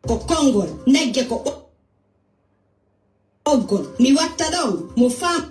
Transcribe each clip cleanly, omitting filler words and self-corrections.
ko kongol negge ko oggol mi watta ɗon mo fam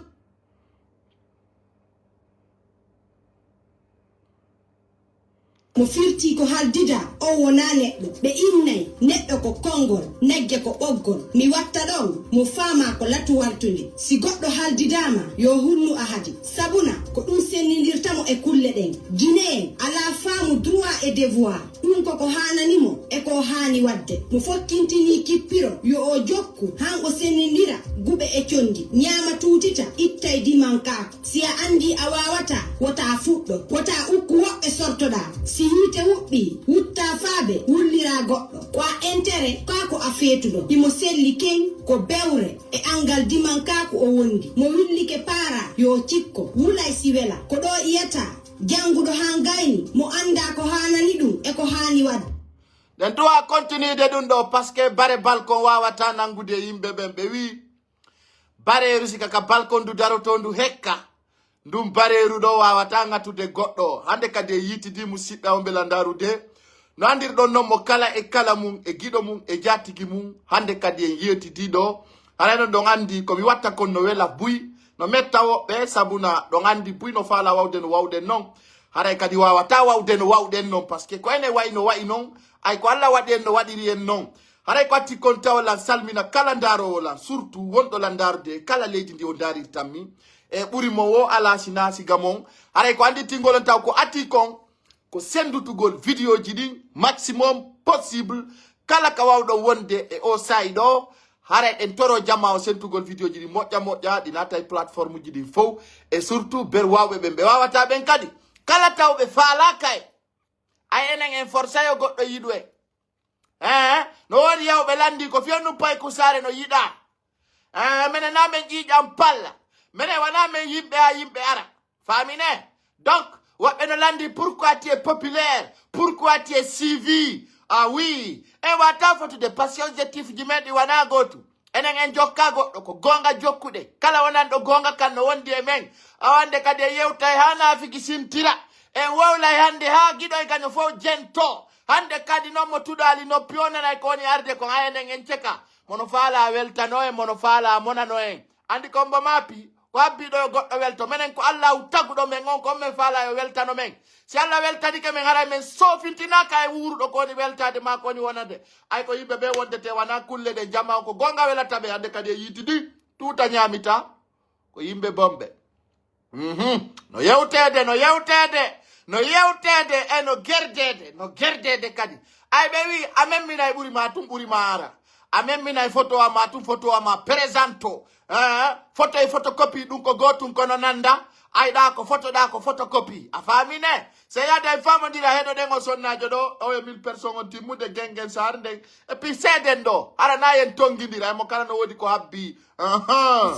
mo firti ko haldida o wona neɗɗo ɓe innay neɗɗo ko kongol negge ko ɓoggol mi watta ɗon mo faama ko latu waltude si goɗɗo haldidama yo hunnu ahadi sabuna ko ɗum sennidirtamo e kulle ɗen guinéen ala faamu droit et devoir ɗum koko hananimo e ko hani wadde mo fokkintini kippiro yo o jokku han o sennidira guɓe e condi ñaama tuutita ittay dimankako si a andi a wawata wota fuɗɗo wota ukku woɓɓe sortoɗa si yite wuɓɓi wutta faabe wullira goɗɗo ko a intérêt kako a feetuɗo imo selli ken ko bewre e angal dimankako o wondi mo willike para yo cikko wulay si wela ko ɗo iyata janguɗo han gayni mo anda ko hanani ɗum e ko hani wadde den tuwa continue de ɗum ɗo parce que bare balcon wawata nangude yimɓe ɓen ɓe wi bareru sika ka balcon du daroto ndu hekka ndum bareru ɗo wawata ngatude goɗɗo hande kadi yitidi musidɓe o beela darude no andirɗon noon mo kala e kala mum e giɗo mum e jatigi mum hande kadi en yetidi ɗo harayno ɗon andi komi watta kon no wela buy no metta woɓɓe sabuna ɗon andi buy no faala wawde no wawɗen noon haray kadi wawata wawde no wawɗen noon par ce que ko ene wayi no wayi noon ay ko Allah waɗi en no waɗiri en noon haray ko atti kon tawalan salmina kala ndarowolan surtout wonɗo lan darude kala leydi ndi o darirtanmi e ɓuri mo wo ala sina siga mon haray ko andi tingolon taw ko atti kon ko sendutugol vidéo ji ɗin maximum possible kala ka wawɗo wonde e o sayi ɗo haray en toro jamma o sentugol vidéo ji ɗi moƴƴa moƴƴa ɗi nata e plateforme ji ɗin fof e surtout ber wawɓe ɓen ɓe wawata ɓen kadi kala tawɓe faalaka e ay enen en forçay o goɗɗo yiɗu e no woni yawɓe landi ko fiyannum pay ko saare no yiɗa minen na men ƴiƴam palla minen wona men yimɓe ha yimɓe ara famine donc woɓɓe no landi pourquoi tu es populaire pourquoi tu es suivi ah oui en wata fotude passion objectif ji men ɗi wona gotu enen en jokka goɗɗo ko gonga jokkuɗe kala wonanɗo gonga kan no wondi e men awande kadi e yewtay ha nafiki sintira en wowlay hande ha giɗoy kañum fof jento hande kadi noon mo tuɗali noppi o nanay ko woni arde ko ha enen en ceka mono faala weltano en mono faala monano en andi kombo mapi ko habbiɗo yo goɗɗo welto minen ko Allah taguɗo men on ko men faala yo weltano men si Allah weltanike men haray men sofintinaka e wuruɗo ko woni weltade ma ko woni wonade ay ko yimɓe ɓe wondete wona kulle ɗe jamma ko gonga welata ɓe hande kadi e yitidi tuta ñamita ko yimɓe bomɓe no yewtede e no gerdede kadi ay ɓe wi a memmina e ɓuuri ma tum ɓuuri ma ara a memmina e photo wa ma tum photo wa ma présento photo e photocopie ɗum ko gotum kono nanda ayɗa ko photo ɗa ko photocopie a famine se yada en famodira heɗo ɗen o sonnajo ɗo o e 1000 personnes on timmude gengen sar nden et puis seeden ɗo arana yen tonguidira emo kala no woodi ko habbi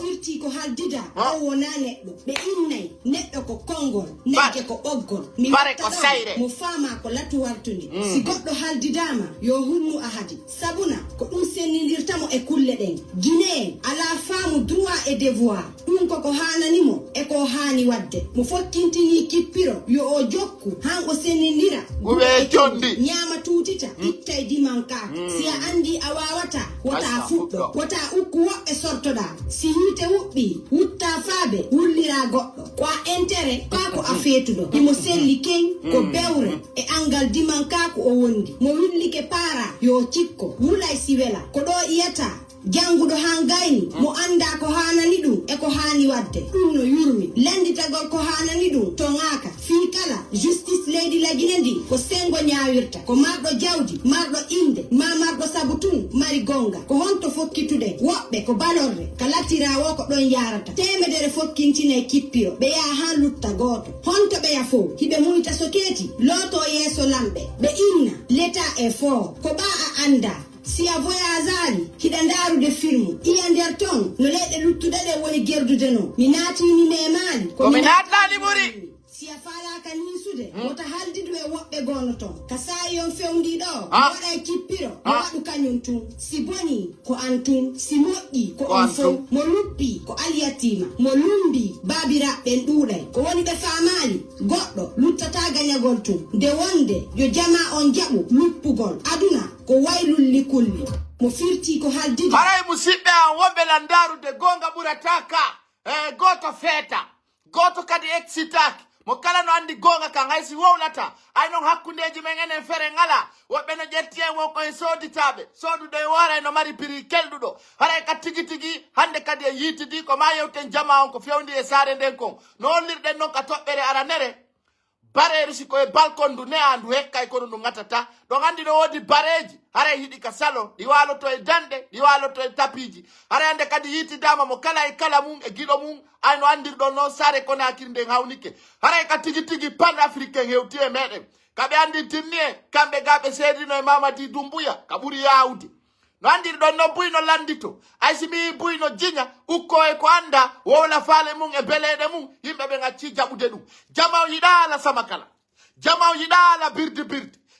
firti ko haldida o wona neɗɗo ɓe innay neɗɗo ko kongol negge ko ɓoggol mi bare ko sayre mo faama ko latu waltude si goɗɗo haldidama yo hunnu ahadi sabuna ko ɗum sennidirtamo e kulle ɗen guinéen ala faamu droit et devoir ɗum koko hananimo e ko hani wadde mo fokkintini kippiro yo o jokku han o sennidira guɓe condi ñaama tuutita ittay dimankako si a andi a wawata wota fuɗɗo wota ukku woɓɓe sortoɗa si yite wuɓɓi wutta faabe wullira goɗɗo ko a intérêt kako a feetuɗo imo selli ken ko bewre e angal dimankako o wondi mo willike para yo cikko wulay si wela ko ɗo iyata janguɗo han gayni mo anda ko hanani ɗum e ko hani wadde ɗum no yurmi landitagol ko hanani ɗum to ngaka fi kala justice leydi lagine ndi ko sengo ñawirta ko marɗo jawdi marɗo inde ma marɗo sabu tun mari gonga ko honto fokkitude woɓɓe ko balorde ka lattirawo ko ɗon yarata temedere fokkintine kippiro ɓe yaha han lutta goto honto ɓeya fo hiɓe muyta soketi loto yeeso lamɓe ɓe inna l'état est fort ko ɓa a anda si a voyagari hiɗa ndarude filmu iya nder ton no leyɗe luttuɗe ɗe woni gerdude no mi natini nemali komi natnani ɓuuri si a falaka nisude wota haldidu e woɓɓe gono ton ka sayi on fewdiɗo waɗa e kippiro mo waɗu kañum tun si boni ko an tun si moƴƴi ko on fof mo luppi ko aliyatima mo lumbi babiraɓɓen ɗuuɗay ko woni ɓe famali goɗɗo luttata gañagol tun nde wonde yo jama on jaɓu luppugol aduna ko waylul likulli mo firti ko haaldidi haray musidɓe an wonɓe landarude gonga ɓurataka goto feeta goto kadi excitaki mo kala no andi gonga kan haysi wowlata ay non hakkundeji men enen fere ngala woɓɓe no ƴetti en won koye soditaɓe soduɗo e woora no mari prix kelɗuɗo haray ka tigi tigi hande kadi en yitidi ko ma yewten jama on ko fewndi e saare nden kon no hollirɗen noon ka toɓɓere aranere bareeru si koye balkon du ne andu hekkay kono ndu gatata ɗon andi no woodi bareji haray hiɗi ka salon ɗi waloto e danɗe ɗi waloto e tapiji haray hande kadi yitidama mo kala e kala mum e giɗo mum ay no andirɗon noon saare Konakiri nden hawnike haray ka tigi tigi pan africain hewti e meɗen kaɓe andi tinni en kamɓe ga ɓe seedino e Mamadi Doumbouya ka ɓuuri yawde no andirɗon noon buyno landito ay si mi buyno jiña ukko e ko anda wowla faale mum e beleɗe mum yimɓe ɓe gacci jaɓude ɗum jama o yiɗa ala samakala jama o yiɗa ala birdi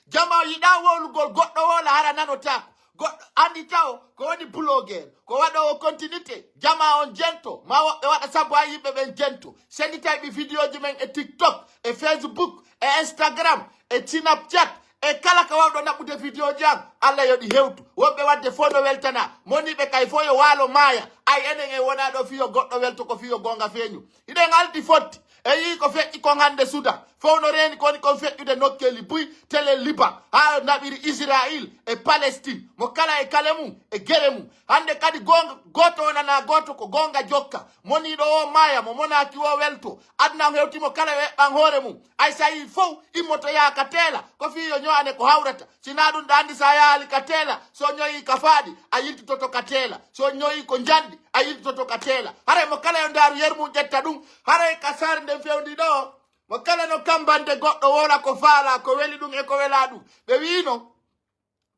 jama o yiɗa wowlugol goɗɗo wola hara nanotako goɗɗo andi taw ko woni blogueur ko waɗowo continuité jama on jento ma woɓɓe waɗa sabu ha yimɓe ɓen jento senditayɓe vidéo ji men e TikTok e Facebook e Instagram e Snapchat e kala ka wawɗo naɓɓude vidéo ji an Allah yoɗi hewtu wonɓe wadde fo no weltana moniɓe kay fo yo waalo maaya ay enen e wona ɗo fiyo goɗɗo welto ko fiyo gonga feeñu iɗen aldi fotti e yi ko feƴƴi kon hande Soudan fof no reeni koni kon feƴƴude nokkeli buy télé Liban ha naɓiri Israël e Palestine mo kala e kale mum e gere mum hande kadi gonga goto wonana goto ko gonga jokka moniɗo o maaya mo monaki o welto adna hewtimo kala weɓɓan hoore mum ay sa yi fof immoto yaha ka teela ko fiyo ñoane ko hawrata sina ɗum ɗo andi sa yaali ka teela so ñoyi ka faaɗi a yiltitoto ka teela so ñoyi ko janɗi a yiltitoto ka teela haray mo kala yo ndaaru yer mum ƴetta ɗum haray ka sare nden fewndi ɗo mo kala no kambande goɗɗo wola ko faala ko weli ɗum e ko wela ɗum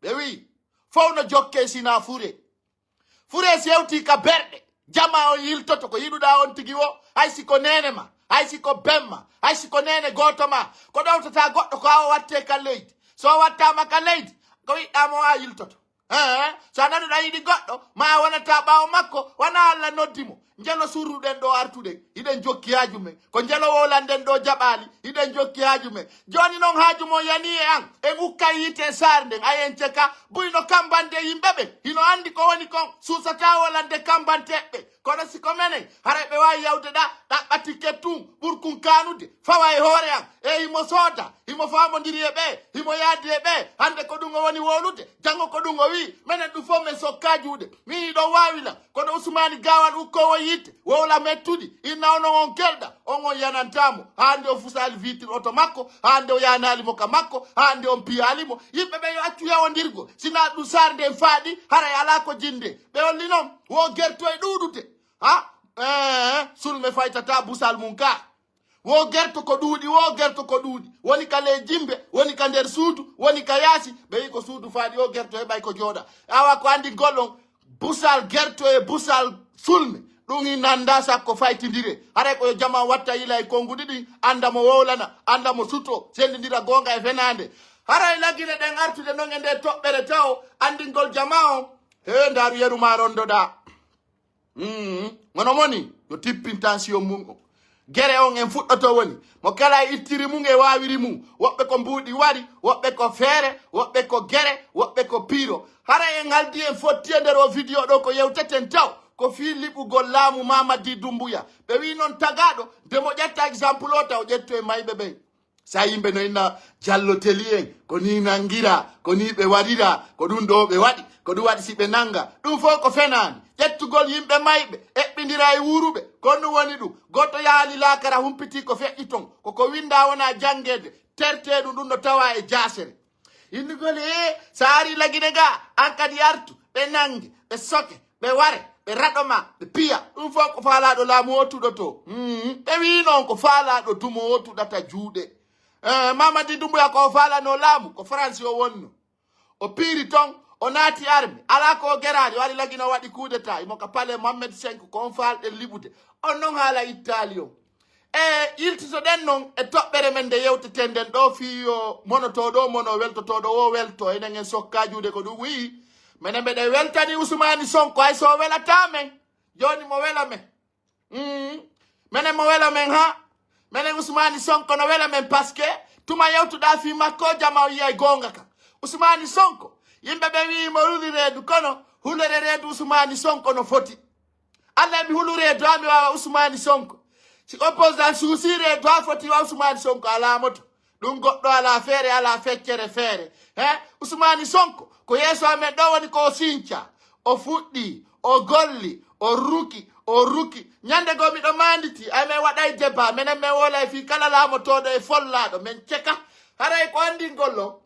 ɓe wi fof no jokke sina fure si hewti ka berɗe jama o yiltoto ko yiɗuɗa on tigi o hay siko nene ma hay siko bemma hay siko nene goto ma ko ɗowtata goɗɗo ko awo watte ka leydi so wattama ka leydi ko wiɗɗamo a yiltoto so a nanuɗa yiɗi goɗɗo ma wonata ɓawo makko wona Allah noddimo njelo surruɗen ɗo artuɗen hiɗen jokki haaju men ko njelo wolanɗen ɗo jaɓali hiɗen jokki haaju men joni noon haaju mo yani e an en ukka yite saare nden ayen ceka buyno kambande yimɓe ɓe hino andi ko woni kon susata wolande kambanteɓɓe kono siko menen haray ɓe wawi yawde ɗaɓɓa ticket tum ɓurkun kanude fawa e hoore an e himo sooda himo famodiri e ɓe himo yaadi e ɓe hande ko ɗum o woni wolude janggo ko ɗum o wi minen ɗum fof men sokka juuɗe min ɗo wawila kono Ousmani Gawal ukkowo yitte wowla mettuɗi inna onon on kelɗa on yanantamo hande o fusali vitre oto makko hande o yanalimo ka makko hande on piyalimo yimɓe ɓe yo accu yawodirgo sina ɗum saare nden faaɗi haray ala ko jinde ɓe holli noon wo gerto e ɗuɗute sulme faytata busal mum ka wo gerto ko ɗuuɗi woni ka ley jimbe woni ka nder suudu woni ka yaasi ɓe wi ko suudu faaɗi o gerto heɓay ko jooɗa awa ko andi gollon busal gerto e busal sulme ɗum i nanda sakko faytidire haray ko jama watta yila e konguɗi ɗin anda mo wowlana anda mo suto sendidira gonga e fenande haray laggine ɗen artude noon e nde toɓɓere taw andingol jama o he ndaru yeruma rondoɗa mono moni yo tippin tension mum o gere on en fuɗɗoto woni mo kala e ittiri mum e wawiri mum woɓɓe ko mbuuɗi waɗi woɓɓe ko feere woɓɓe ko gere woɓɓe ko piiro haray en haldi en fotti e nder o vidéo ɗo ko yewteten taw ko fi liɓugol laamu Mamadi Doumbouya ɓe wi noon tagaɗo nde mo ƴetta exemple o taw ƴetto e mayɓe ɓen sa yimɓe no inna jalloteli en ko ni nangira ko ni ɓe waɗira ko ɗum ɗo ɓe waɗi ko ɗum waɗi si ɓe nanga ɗum fof ko fenani ƴettugol yimɓe mayɓe eɓɓidira e wuruɓe kon ɗum woni ɗum goɗɗo yaali laakara humpiti ko feƴƴi ton koko winda wona jangede terteɗum ɗum no tawa e jasere innugol sa ari lagine ga an kadi artu ɓe nange ɓe soke ɓe ware ɓe raɗoma ɓe piya ɗum fof ko faalaɗo laamu o tuɗoto ɓe wi noon ko faalaɗo dumo o tuɗata juuɗe Mamadi Doumbouya ko faalano laamu ko France o wonno o piiri ton o naati arme ala ko gerani wari lagino waɗi coup d'état imo ka pale Mohamed V ko on falɗen liɓude on noon haala Italie o yiltitoɗen noon e toɓɓere men nde yewteten nden ɗo fiyo monotoɗo mono weltotoɗo o welto enen en sokkajude ko ɗum wi minen mbeɗe weltani Ousmani Sonko hay so welata men joni mo wela men minen mo wela men minen Ousmani Sonko no wela men par ce que tuma yewtuɗa fi makko jama o yiyay gonga ka Ousmani Sonko yimɓe ɓe wi mo huli reedu kono hulere reedu Ousmane Sonko no foti Allah mi hulu reedu ha mi wawa Ousmane Sonko si opposant suusi reedu ha foti wa Ousmane Sonko ala moto ɗum goɗɗo ala feere ala feccere feere Ousmane Sonko ko yeeso amen ɗo woni ko sinca o fuɗɗi o golli o ruki ñande go miɗo manditi amen waɗay débat minen min wolay fi kala laamotoɗo e follaɗo min ceka haray ko andingollo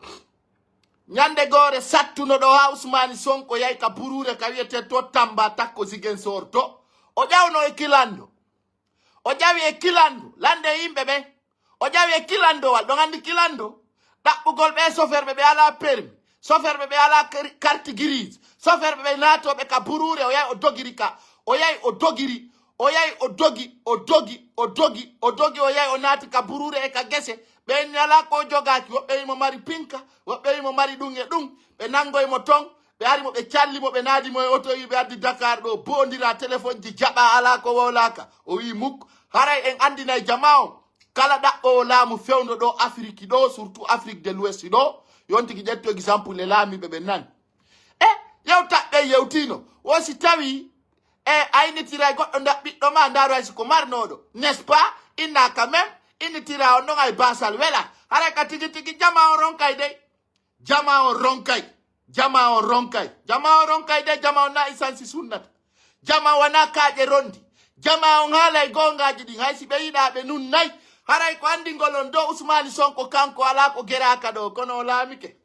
ñande gore sattuno ɗo ha Ousmane Sonko yay ka burure ka wiyete to Tamba takko Ziguinchor to o ƴawno e kilando o ƴawi e kilando lande yimɓe ɓe o ƴawi e kilandowal ɗon andi kilando ɗaɓɓugol ɓe soferɓe ɓe ala permis soferɓe ɓe ala carte grise soferɓe ɓe naatoɓe ka burure o yahi o dogiri ka o yahi o dogiri o yahi o dogi o yahi o naati ka burure e ka gese ɓe ñala ko jogaki woɓɓe yimo mari pinka woɓɓe yimo mari ɗum e ɗum ɓe nangoymo ton ɓe arimo ɓe callimo ɓe naadimo e auto ɓe addi Dakar ɗo bondira téléphone ji jaɓa ala ko wolaka o wi mukko haray en andinay jama o kala ɗaɓɓowo laamu fewno ɗo Afrique ɗo surtout Afrique de l'Ouest ɗo yontigi ƴetto exemple le laamiɓe ɓe nan yewtaɓɓe yewtino wosi tawi aynitira goɗɗo ɓiɗɗo ma ndaro hay siko marnoɗo n'est ce pas inna quand même innitira on ɗon ay basal wela haray ka tigi tigi jama o ronkay dey jama o ronkay de jama on na isansi sunnata jama wana kaaƴe rondi jama on haalay gongaji ɗin hay si ɓe yiɗa ɓe nun nayi haray ko andigol on dow Ousmane Sonko kanko ala ko geraka ɗo kono o laamike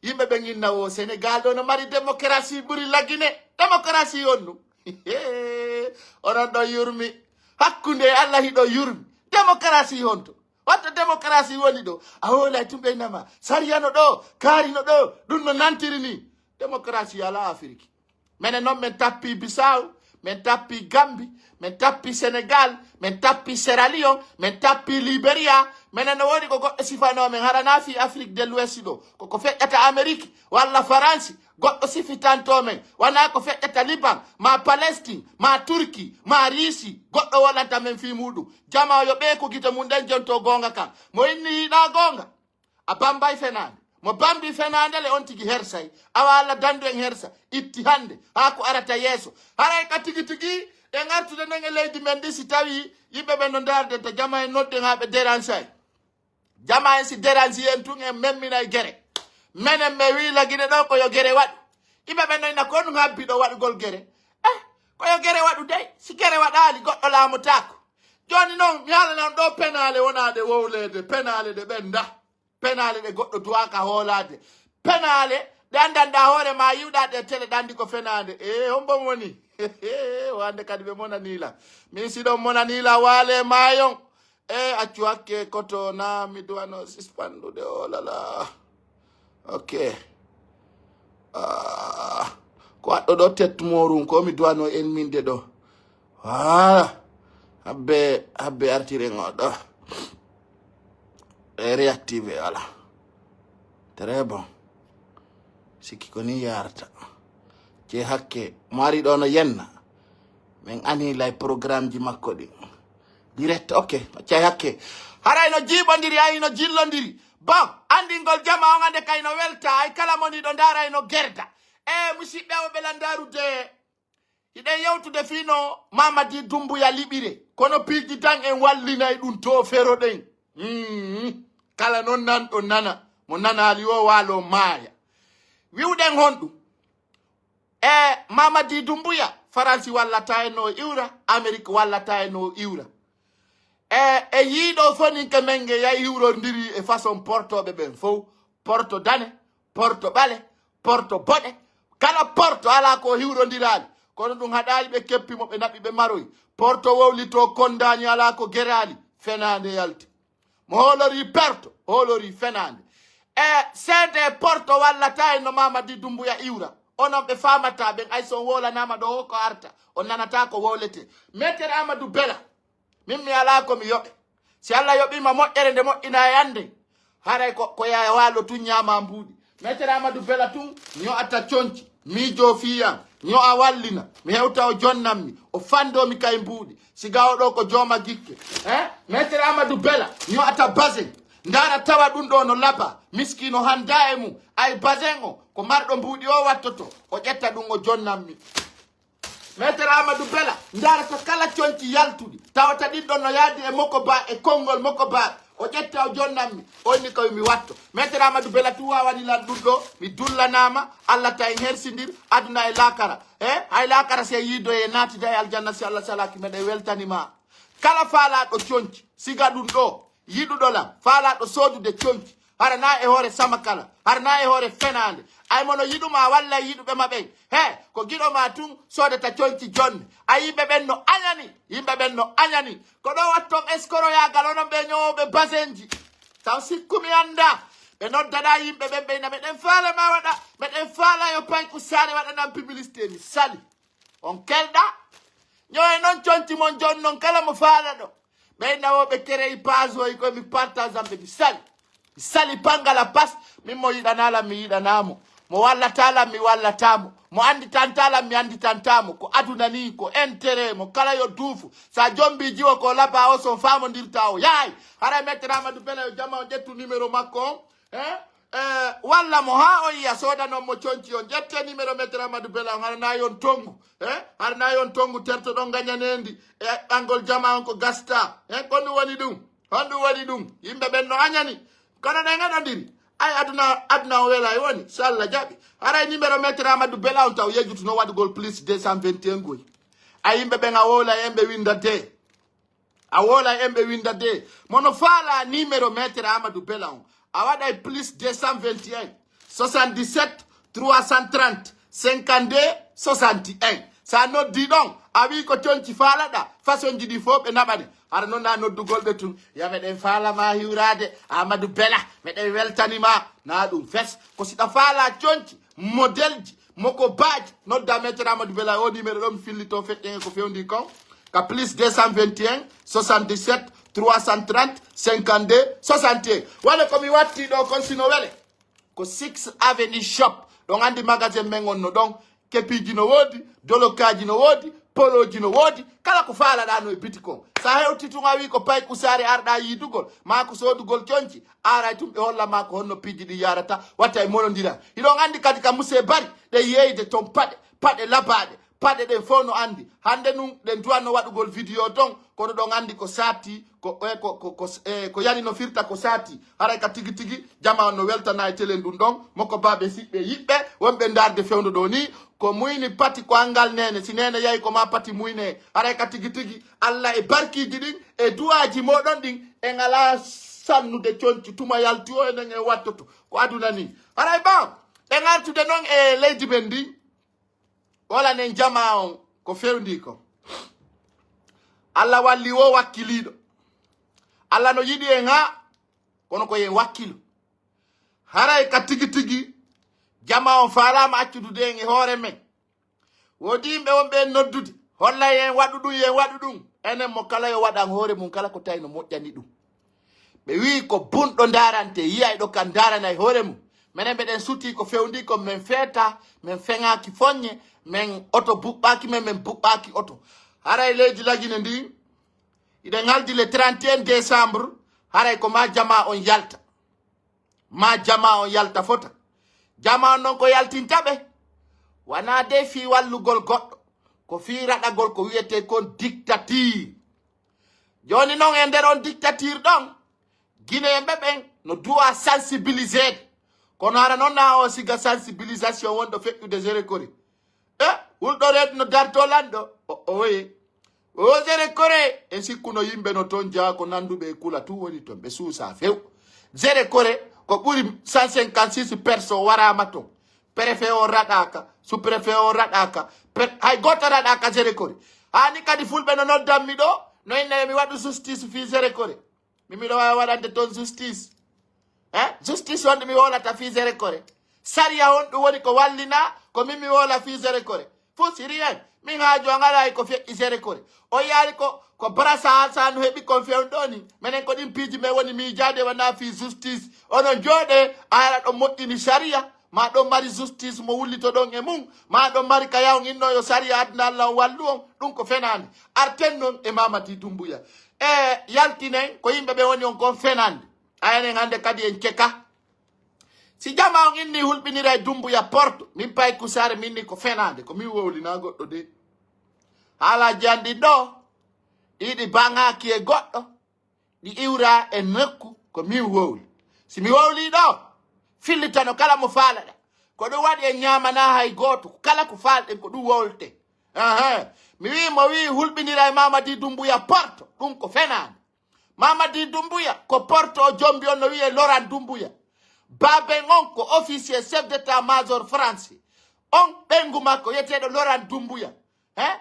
yimɓe ɓe ginna o Sénégal ɗo no mari démocratie ɓuri laggine démocratie on ɗum onon ɗo yurmi hakkunde Allah hiɗo yurmi démocratie on to watto démocratie woni ɗo a hoolay tumɓe nama sariyano ɗo kaarino ɗo ɗum no nantiri ni démocratie ala Afrique minen noon min tappi Bissau min tappi Gambie min tappi Sénégal min tappi Sierra Leone min tappi Liberia minen no woni ko goɗɗo sifanomen harana fi Afrique de l'Ouest ɗo koko feƴƴata Amérique walla France goɗɗo sifitantomen wona ko feƴƴata Liban ma Palestine ma Turquie ma Russie goɗɗo wolanta men fi muɗum jama yo ɓe ko gite mum ɗen jonto gonga kan mo inni yiɗa gonga a bambay fenade mo bambi fenade le on tigi hersay awa Allah dandu en hersa itti hande ha ko arata yeeso haray ka tigi tigi e gartude nden e leydi men ɗi si tawi yimɓe ɓe no darde to jama en nodden ha ɓe déransay jama en si déransi en tun en memminay gere menen me wi lagine ɗo koyo gere waɗu yimɓe ɓe noyna ko ɗum habbiɗo waɗugol gere koyo gere waɗu dey si gere waɗali goɗɗo laamotako joni noon mi halanan ɗo penale wonade wowlede penale ɗe ɓenda penale ɗe goɗɗo duwaka hoolade penale ɗe andanɗa hoore ma yiwɗa ɗe tele ɗandi ko fenade hombon woni wande kadi ɓe monanila min siɗon monanila waale mayon accu hakke koto na mi duwano sispandude olala ok ko waɗɗo ɗo tettumorum ko mi duwano elminde ɗo habbe artiren oɗo réactivé voilà très bon sikki ko ni yarata je hakke mo ari ɗo no yenna min ani lay programme ji makko ɗi direct ok cey hakke haray no jiiɓodiri ay no jillodiri bon andingol jama on ande kayno welta ay kala moni ɗo ndaray no gerda musidɓe o ɓelandarude hiɗen yewtude fino Mamadi Doumbouya liɓire kono piiji tan en wallinay ɗum to feroɗen kala noon nanɗo nana mo nanali o waalo maaya wiwɗen honɗum Mamadi Doumbouya France wallata en no iwra Amérique wallata en no iwra e yiiɗo foninke menge yahi iwrodiri e façon portoɓe ɓen fof porto dane porto ɓale porto boɗe kala porto ala ko hiwrodirali kono ɗum haɗali ɓe keppimo ɓe naɓi ɓe maroyi porto wowli to kondani ala ko gerali fenade yalti mo holori perto holori fenade seede porto wallata en no Mamadi Doumbouya iwra onon ɓe famata ɓen ay son wolanama ɗo ho ko arta o nanata ko wowlete Maître Amadou Bella min mi ala ko mi yoɓe si Allah yoɓima moƴƴere nde moƴƴina e ande haray ko ya waalo tun ñama mbuuɗi Maître Amadou Bella tun ño atta conci miijo fiyam ño a wallina mi hewta o jonnammi o fandomi kay mbuuɗi siga oɗo ko jooma gikke Maître Amadou Bella ño atta basin ndara tawa ɗum ɗo no laba miskino handa e mum ay basin o ko marɗo mbuuɗi o wattoto o ƴetta ɗum o jonnanmi Maître Amadou Bella ndara to kala conci yaltuɗi tawata ɗin ɗon no yaadi e moko ba e konngol moko ba o ƴetta o jonnanmi onni koye mi watto Maître Amadou Bella tu wawani lan ɗum ɗo mi dullanama Allah ta en hersidir aduna e lakara hay lakara se yiido e naatida e aljanna si Allah salaki meɗe weltanima kala faalaɗo conci siga ɗum ɗo yiɗuɗo lam faalaɗo soodude conci hara na e hoore samakala hara na e hoore fenande ay mono yiɗuma walla yiɗuɓe maɓen ko giɗoma tun sodata conci jonne a yimɓe ɓen no añani ko ɗo watton escoroyagal onon ɓe ñowoɓe basenji taw sikkumi anda ɓe noddaɗa yimɓe ɓen ɓeyna meɗen faala ma waɗa meɗen faala yo payku sare waɗanan publicité mi sali on kelɗa ñowe noon conci mon jon noon kala mo faala ɗo ɓeynawoɓe kerey page oyi koye mi partage amɓe mi sali pangala pas min mo yiɗanalam mi yiɗanamo mo wallatalam mi wallatamo mo anditantalam mi anditantamo ko aduna ni ko intérêt mo kala yo duufu sa jombi jiwo ko laba o son famodirta o yaay hara Maître Amadou Bella yo jama o ƴettu numéro makko on walla mo ha o yiya sodanon mo conci on ƴette numéro Maître Amadou Bella on harana yon tongu tertoɗon gañanendi e ɓangol jama on ko gasta konɗum woni ɗum yimɓe ɓen no añani kono ɗe gaɗodiri ay aduna o wela e woni so Allah jaɓi haray numéro Maître Amadou Bella on taw yejjutuno waɗugol plus 221 goy a yimɓe ɓen a wola emɓe winda de mono faala numéro Maître Amadou Bella on a waɗay plus 221 77 330 52 61 sa noddi ɗon a wi ko conci faalaɗa façon ji ɗi fof ɓe naɓani hara noon na noddugol ɓe tun ya meɗen faalama hiwrade Amadou Bella meɗen weltanima na ɗum fes ko siɗa faala conci modèle ji moko baaji nodda Maître Amadou Bella o numéro ɗon fillito feƴƴen ko fewndi kon ka plus 221 77 330 52 61 wala komi watti ɗo kon sino wele ko 6 avenue shop ɗon andi magasin men on no ɗon kepiji no woodi dolokaji no woodi poloji no woodi kala ko faalaɗa no e biti kon sa hewti tun a wi ko payku sare arɗa yidugol ma ko sodugol conci aray tum ɓe hollama ko honno piji ɗi yarata watta e monodira hiɗon andi kadi ka muse bari ɗe yeyde ton paɗe labaɗe paɗe ɗen fof no andi hande nun ɗen duwanno waɗugol vidéo ton kono ɗon andi ko sati ko yani no firta ko sati haray ka tigi tigi jama on no weltana e télé ndun ɗon moko baɓe siɓɓe yiɓɓe wonɓe darde fewndo ɗo ni ko muyni pati ko angal nene si nene yayi ko ma pati muyne haray ka tigi tigi Allah e barkiji ɗin e duwaji moɗon ɗin e ngala sannude conci tuma yalti o enen e wattoto ko aduna ni haray bon ɗe gartude noon e leydi men ndi wala nen jama on ko fewndi ko Allah walli wo wakkiliɗo Allah no yiɗi en ha kono ko yen wakkilo haray ka tigi tigi jama on farama accudude en e hoore men wodi yimɓe wonɓe en noddude holla yen waɗu ɗum enen mo kala yo waɗan hoore mum kala ko tawi no moƴƴani ɗum ɓe wi ko bunɗo darante yiyay ɗo kan darana e hoore mum minen mbeɗen suti ko fewndi ko min feeta min feŋaki foññe min oto buɓɓaki min buɓɓaki oto haray leydi lagine ndi iɗen haldi le 31 décembre haray ko ma jama on yalta fota jama on noon ko yaltintaɓe wana de fi wallugol goɗɗo ko fi raɗagol ko wiyete kon dictature joni noon e nder on dictature ɗon guinéen ɓen no duwa sensibilisede kono hara noon na o siga sensibilisation wonɗo feƴƴude géré kori wulɗo reedu no darto lanɗo oye o géré kore e sikkuno yimɓe no toon jaa ko nanduɓe e kula tu woni toon ɓe suusa few géré kore ko ɓuri 156 personnes warama toon préfet o raɗaka sous préfet o raɗaka hay goto raɗaka géré kore hani kadi fulɓe no noddanmi ɗo noyinne mi waɗu justice fi géré kore mimiɗo wawi waɗande toon justice justice wonde mi wolata fi géré kore saria on ɗum woni ko wallina ko min mi wola fi géré kore fo sirien min haaju a ngaray ko feƴƴi géré kore o yaari ko brasa sa no heɓi kon fewn ɗo ni minen ko ɗin piiji men woni miijade wona fi justice onon jooɗe a ara ɗon moƴƴini saria ma ɗon mari justice mo wullito ɗon e mum ma ɗon mari ka yaw inno yo saria aduna Allah on wallu on ɗum ko fenande arten noon e mamati dumbuya e yaltinen ko yimɓe ɓe woni on kon fenande ayane hande kadi en ceka si jama on inni hulɓinira e Dumbuya Porto min pay kusare minni ko fenade ko min wowlina goɗɗo de haala jandi ɗo ɗiɗi bangaki e goɗɗo ɗi iwra e nokku ko min wowli si mi wowli ɗo fillitano kala mo faalaɗa ko ɗum waɗi e ñamana hay goto kala ko falɗen ko ɗum wowlte mi wi mo wi hulɓinira e Mamady Doumbouya Porto ɗum ko fenade Mamady Doumbouya ko Porto o jombi on no wiye Laurent Doumbouya baben on ko officier chef d'état major France on ɓengu makko yeteɗo Laurent Doumbouya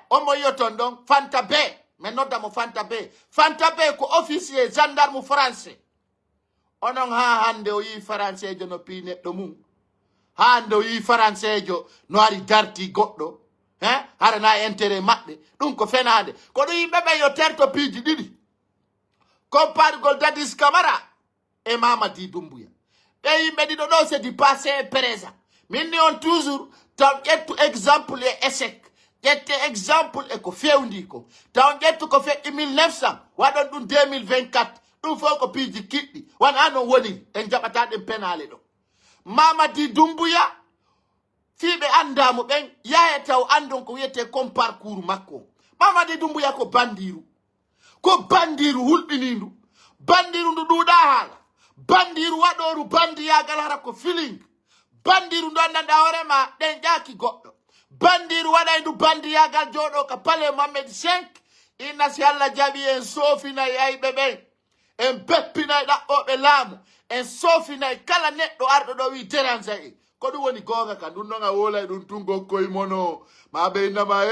on mo yiyoton ɗon Fanta B mi noddamo Fanta B ko officier gendarme français onon ha hande o yi français jo no pi neɗɗo mum ha hande o yi français jo no ari darti goɗɗo harana intérêt maɓɓe ɗum ko fenade ko ɗum yimɓe ɓe yo terto piiji ɗiɗi compargol Dadis Camara e Mamady Doumbouya ɓe yimɓe ɗiɗo ɗo c'est du passé et présent min ni on toujours taw ƴettu exemple e échec ƴette exemple e ko fewndi ko taw ƴettu ko feƴƴi 1900 waɗon ɗum 2024 ɗum fof ko piiji kiɗɗi wona non woni en jaɓata ɗen penale ɗo Mamady Doumbouya fiɓe andamo ɓen yahe taw andon ko wiyete comme parcours makko Mamady Doumbouya ko bandiru hulɓinindu bandiru ndu ɗuuɗa haala bandiru waɗoru bandiyagal hara ko feeling bandiru ndu andanɗa hoorema ɗen ƴaaki goɗɗo bandiru waɗay ndu bandiyagal jooɗo ka Palais Mohammed 5 inna si Allah jaɓi en soofinayi ayɓe ɓen en beppinayi ɗaɓɓoɓe laamu en soofinayi kala neɗɗo arɗo ɗo wi dérange e ko ɗum woni gonga ka ɗum noon a wolay ɗum tun gokkoye mono ma ɓe innama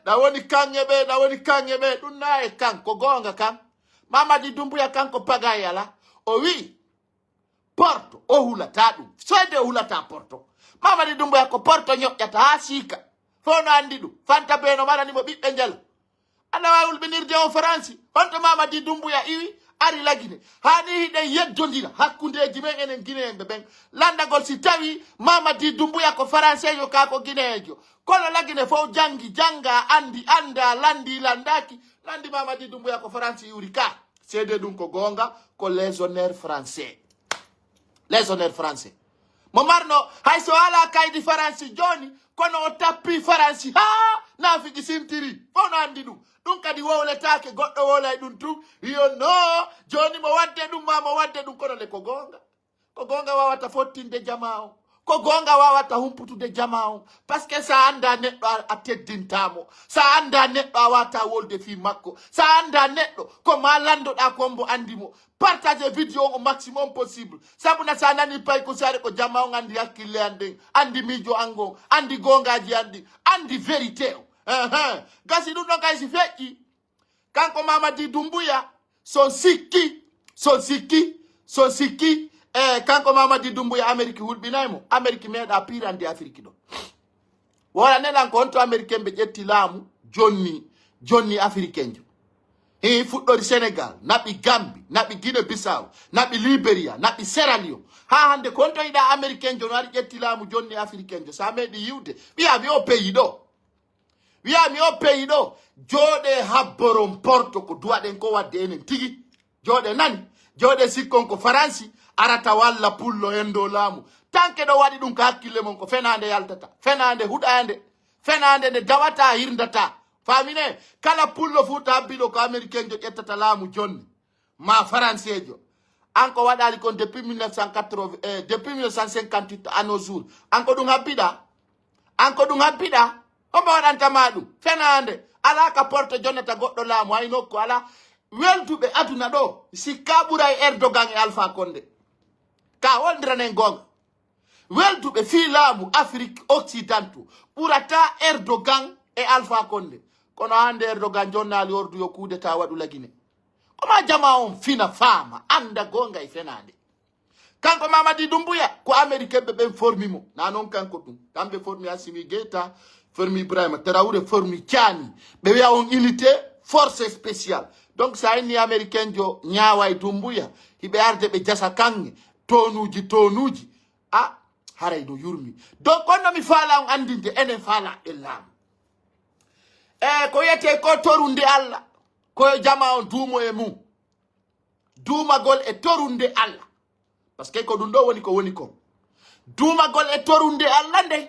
ɗa woni kanŋe ɓe ɗum na e kan ko gonga kan Mamady Doumbouya kanko pagay ala o wi Porto o hulata ɗum soyde o hulata Porto Mamady Doumbouya ko Porto ñoƴƴata ha siika fo no andi ɗum Fanta B no maranimo ɓiɓɓe njala anda wawi hulɓinirde o France honto Mamady Doumbouya iwi ari lagine hani hiɗen yeddodira hakkundeji men enen guinéenɓe ɓen landagol si tawi Mamady Doumbouya ko français yo ka ko guinéejo kono lagine fof janga andi anda landi landaki landi Mamady Doumbouya ko France iwri ka seede ɗum ko gonga ko légionnaire français mo marno hay so ala kaydi France joni kono o tappi France ha nafiki simtiri fof no andi ɗum ɗum kadi wowletake goɗɗo wolay ɗum tun yo no joni mo wadde ɗum ma mo wadde ɗum kono le ko gonga wawata fottinde jama o ko gonga wawata humputude jama o par ce que sa anda neɗɗo a teddintamo sa anda neɗɗo a wata wolde fi makko sa anda neɗɗo ko ma landoɗa kombo andimo partage vidéo au maximum possible sabuna sa nani pay ko sare ko jama o andi hakkille an ɗen andi miijo angon andi gongaji andi vérité o gasi ɗum ɗon kay si feƴƴi kanko Mamady Doumbouya son sikki kanko Mamady Doumbouya Amérique hulɓinaymo Amérique meeɗa pirande Afrique ɗo wona neɗan ko honto américain ɓe ƴetti laamu jonni africain jo fuɗɗori Sénégal naɓi Gambie naɓi Guinée Bissau naɓi Libéria naɓi Sierra Leone ha hande ko honto yiɗa américain jo no ari ƴetti laamu jonni africain jo sa meeɗi yiwde wiyami o pays ɗo jooɗe habboron Porto ko duwaɗen ko wadde enen tigi jooɗe nani jooɗe sikkon ko Faransi arata walla pullo en dow laamu tanke ɗo waɗi ɗum ko hakkille mon ko fenade yaltata fenade huɗande fenade nde dawata hirdata famine kala pullo fu to habbiɗo ko américain jo ƴettata laamu jonni ma français jo an ko waɗali kon depuis 1958 à nos jours an ko ɗum habbiɗa omo waɗantama ɗum fenande ala ka Porto jonnata goɗɗo laamu hay nokku ala welduɓe aduna ɗo sikka ɓuray Erdogan e Alpha Condé ka wondiranen gonga welduɓe fi laamu Afrique occidentaux ɓurata Erdogan e Alpha Condé kono hande Erdogan jonnali ordu yo kudeta waɗu lagine koma jama on fina faama anda gonga e fenade kanko Mamady Doumbouya ko américain ɓe ɓen formi mo na noon kanko ɗum kamɓe formi Assimi Goïta formi Ibrahima Traoré formi Tiani ɓe wiya on unité force spéciale donc sa inni américain jo ñaawa e Doumbouya hiɓe arde ɓe jasa kanŋe tonuji haray no yurmi donc onno mi faala on andinde enen faala ɗen laamu ko wiyete ko torunde Allah koye jama on duumo e mum duumagol e torunde Allah parce que ko ɗum ɗo woni ko duumagol e torunde Allah nde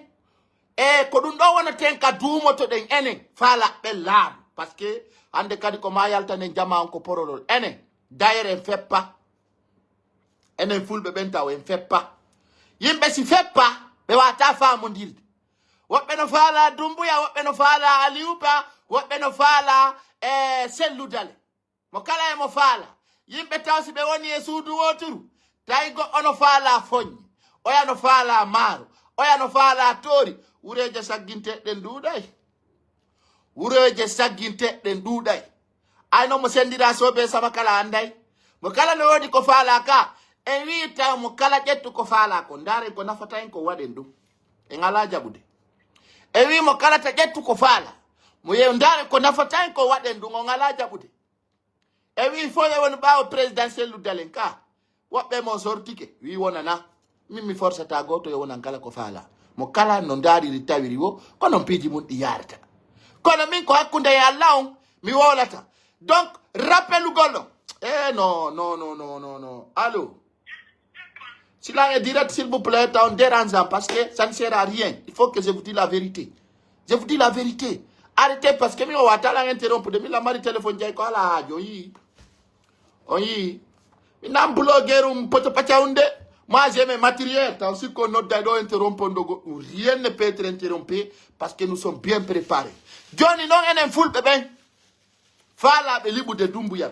e ko ɗum ɗo wona ten ka duumotoɗen enen faalaɓe laamu parce que hande kadi ko ma yaltanen jama on ko porolol enen dayre en feppa enen fulɓe ɓen taw en feppa yimɓe si feppa ɓe wata famodirde woɓɓe no faala Dumbuya woɓɓe no faala Aliouba woɓɓe no faala selludale mo kala e mo faala yimɓe taw si ɓe woni e suudu woturu tawi goɗɗo no faala foññe oya no faala maaro oya no faala toori wureje sagginteɗen ɗuuɗay wureje sagginteɗen ɗuuɗay ayno mo sendira soɓe sama kala anday mo kala no wodi ko faala ka en wi taw mo kala ƴettu ko faala ko ndaren ko nafata en ko waɗen ɗum en ala jaɓude en wi mo kala ta ƴettu ko faala mo yew ndaren ko nafata en ko waɗen ɗum on ala jaɓude en wi fo e woni ɓaawo présidentiel luddalen ka woɓɓe mo sortike wi wonana min mi forçata goto e wonan kala ko faala mo kala no dariri tawiri wo kono piiji mum ɗi yarata kono min ko hakkunde e Allah on mi wolata donc rappelugol ɗo non allô Cela est direct, s'il vous plaît, en dérangeant, parce que ça ne sert à rien. Il faut que je vous dise la vérité. Je vous dis la vérité. Arrêtez, parce que on va t'interrompre. Demi la mari téléphone, j'ai quoi là, oui. Oui. N'a blogué un pote pachaunde. Moi, j'ai mes matériels. Tant qu'on note d'ailleurs interrompre, rien ne peut être interrompu parce que nous sommes bien préparés. Johnny, non, il y a un full bébé. Fala, le libre de Dumbuya.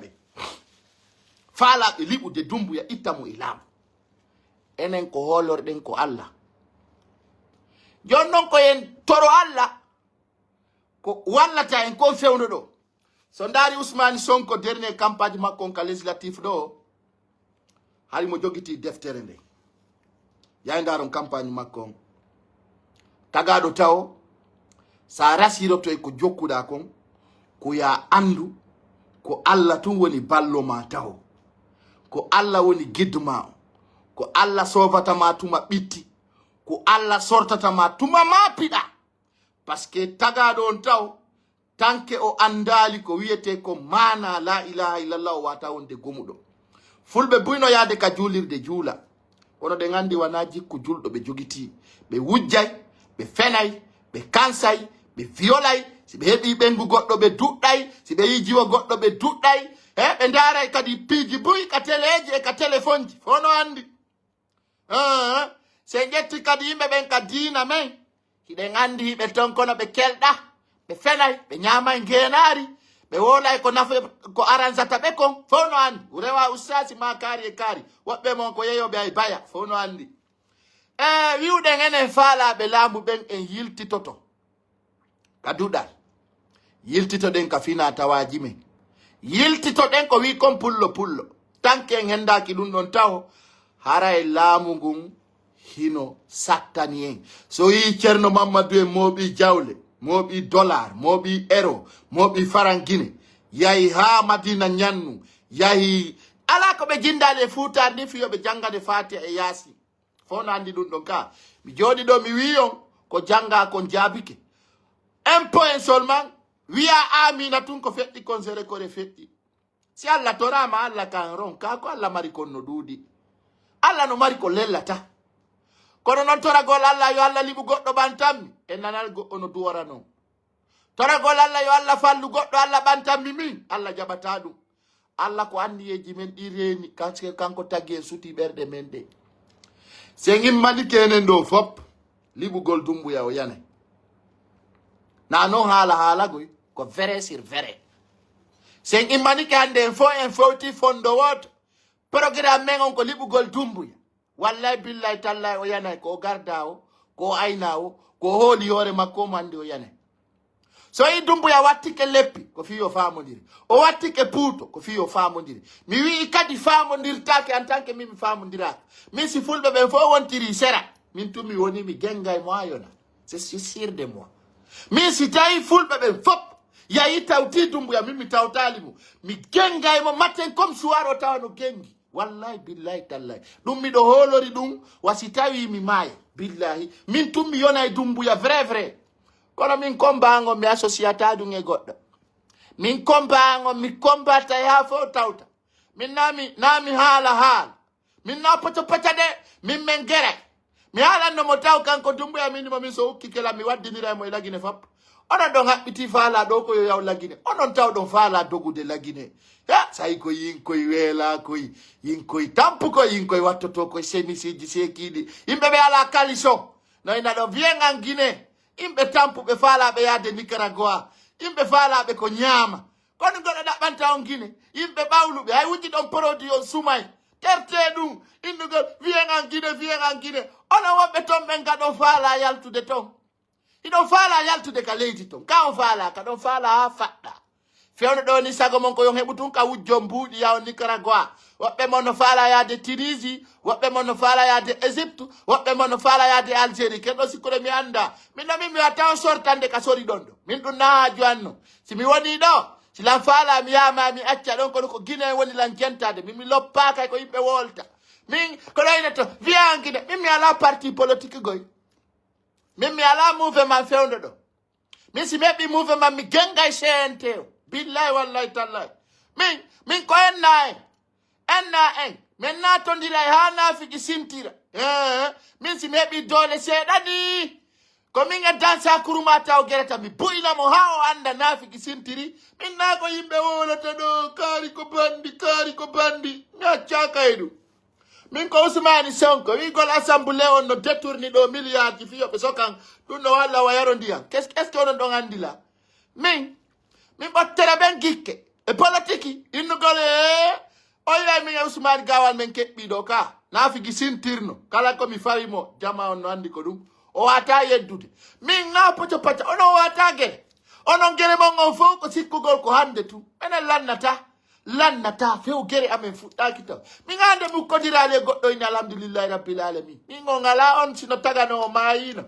Fala, le libre de Dumbuya, itamu ilam. Enen ko holorɗen ko Allah jon non ko en toro Allah ko wallata en kon fewno ɗo so ndaari Ousmane Sonko dernier campagne makko on ka législatif ɗo hari mo jogiti deftere nde yayi ndaron campagne makko on tagaɗo taw sa rasiroto e ko jokkuɗa kon ko ya andu ko Allah tun woni ballo ma taw ko Allah woni guidma o ko Allah sofatama tuma ɓitti ko Allah sortatama tuma mapiɗa parce que tagaɗo on taw tanke o andali ko wiyete ko mana la ilaha illallah o wata wonde gomuɗo fulɓe buyno yaade ka juulirde juula kono ɗe gandi wana jikku julɗo ɓe jogiti ɓe wujjay ɓe fenay ɓe kansay ɓe violay si ɓe heeɓi ɓengu goɗɗo ɓe duɗɗay si ɓe yi jiwo goɗɗo ɓe duɗɗay ɓe ndaray kadi piiji buy ka téléji e ka téléphone ji fono andi se ƴetti kadi yimɓe ɓen ka diina men hiɗen andi ɓe ton kono ɓe kelɗa ɓe fenay ɓe ñamay ngenaari ɓe wolay ko nafe ko aransata ɓe kon fof no andi rewa ustasi ma kaari e kaari woɓɓe mon ko yeyoɓe ay baya fof no andi wiwɗen enen faalaɓe laamu ɓen en yiltitoto ka duɗal yiltitoɗen ka fina tawaji men yiltitoɗen ko wi kon pullo tanke en hendaki ɗum ɗon taw hara e laamu ngun hino sattani en so yi ceerno Mamadou en mooɓi jawle mooɓi dollar mooɓi euro mooɓi farangine yahi ha Madina ñannu yahi ala ko ɓe jindali e fuutar ni fiyoɓe jangade Fatiha e Yasin fof no andi ɗum ɗon ka mi jooɗi ɗo mi wi on ko janga kon jaabike un point seulement wiya amina tun ko feɗɗi kon sere kore feɗɗi si Allah torama Allah kan ron ka ko Allah mari kon no ɗuuɗi Allah no mari ko lellata kono noon toragol Allah yo Allah liɓu goɗɗo ɓantanmi e nanal goɗɗo no duwara noon toragol Allah yo Allah fallu goɗɗo Allah ɓantanmi min Allah jaɓata ɗum Allah ko anniyeji men ɗi reeni kanko taggi en suti ɓerɗe men ɗe sen immani kenen ɗo fop liɓugol Dumbuya o yanay na noon haalagoy ko vrai sur vrai sen immanike hande en fewti fondo woto programme men on ko liɓugol Dumbuya wallahi billahi tallahi o yanay ko garda o ko ayna o ko hooli hoore makko mo andi o yanay so yi Dumbuya wattike leppi ko fi o famodiri o wattike puuto ko fi o famodiri mi wi kadi famodirtake en tant que min mi famodiraka min si fulɓe ɓen fo wontiri sera min tumi woni mi gengay mo ayona c'est sûr de moi min si tawi fulɓe ɓen fop yayi tawti Dumbuya min mi tawtali mo mi gengay mo matin comme soir o tawa no gengi wallahi billahi tallahi ɗum miɗo holori ɗum wasi tawi mi maaya billahi min tum mi yonay Dumbuya vrai kono min kombago mi associata ɗum e goɗɗo min kombago mi kombata ha fo tawta min nami haala min na poto de min men gere mi haalanno mo taw kanko dumbuya min mo min so ukki kela mi waddinira mo e lagine fap onon ɗon haɓɓiti faala ɗo ko yo yaw lagine onon taw ɗon faala dogude lagine ya sayi ko yinkoye weela koye yinkoye tampu koye yinkoye wattoto koye semisiji sekiɗi yimɓe ɓe ala kaliso noyna ɗo wiyengan guine yimɓe tampuɓe faalaɓe yaade nicaragua yimɓe faalaɓe ko ñaama kono goɗo ɗaɓɓanta on guine yimɓe ɓawluɓe hay wujji ɗon produit on sumay terte ɗum innugol wiyengan guine onon woɓɓe toon ɓen ga ɗon faala yaltude toon iɗon faala yaltude ka leydi toon ka on faala ka ɗon faala ha faɗɗa fewno ɗo ni sago mon ko yon heɓu tun ka wujjo mbuuɗi yaw nicaragua woɓɓe mon no faala yaade tunisie woɓɓe mon no faala yaade égypte woɓɓe mon no faala yaade algérie keɗɗo sikkude mi anda min ɗo min mi watta on sortande ka sori ɗon ɗo min ɗum naaju anno si mi woni ɗo si lan faala mi yama mi acca ɗon kono ko guine woni lan jentade min mi loppaka ko yimɓe wolta min ko ɗoyne to wiyan guine min mi ala parti politique goy min mi ala mouvement fewndo ɗo min si meɓɓi mouvement mi gengay CNT o billahi wallahi tallahi min ko enna en min natodira ha nafiji sintira min si meɓi doole seeɗani ko min e dansa kuruma taw gereta mi buyinamo ha o anda nafiji sintiri min na ko yimɓe wolata ɗo kaari ko bandi mi accaka e ɗum min ko Ousmane Sonko wigol assemblée on no détourni ɗo milliard ji fiyoɓe sokan ɗum no walla wa yaro ndiyam qu'est ce que onon ɗon andi la min ɓottere ɓen gikke e politique innugol o yiway min e Ousmane Gawal men keɓɓiɗo ka nafigi sintirno kala komi fawimo jama on no andi ko ɗum o wata yeddude min na poco pacca onon wata guere onon guere mon on fof ko sikkugol ko hande tu enen lannata few guere amen fuɗɗaki taw min hande mukkodirali goɗɗo ine alhamdulillahi rabbil alamin min o ngala on sino tagano o mayino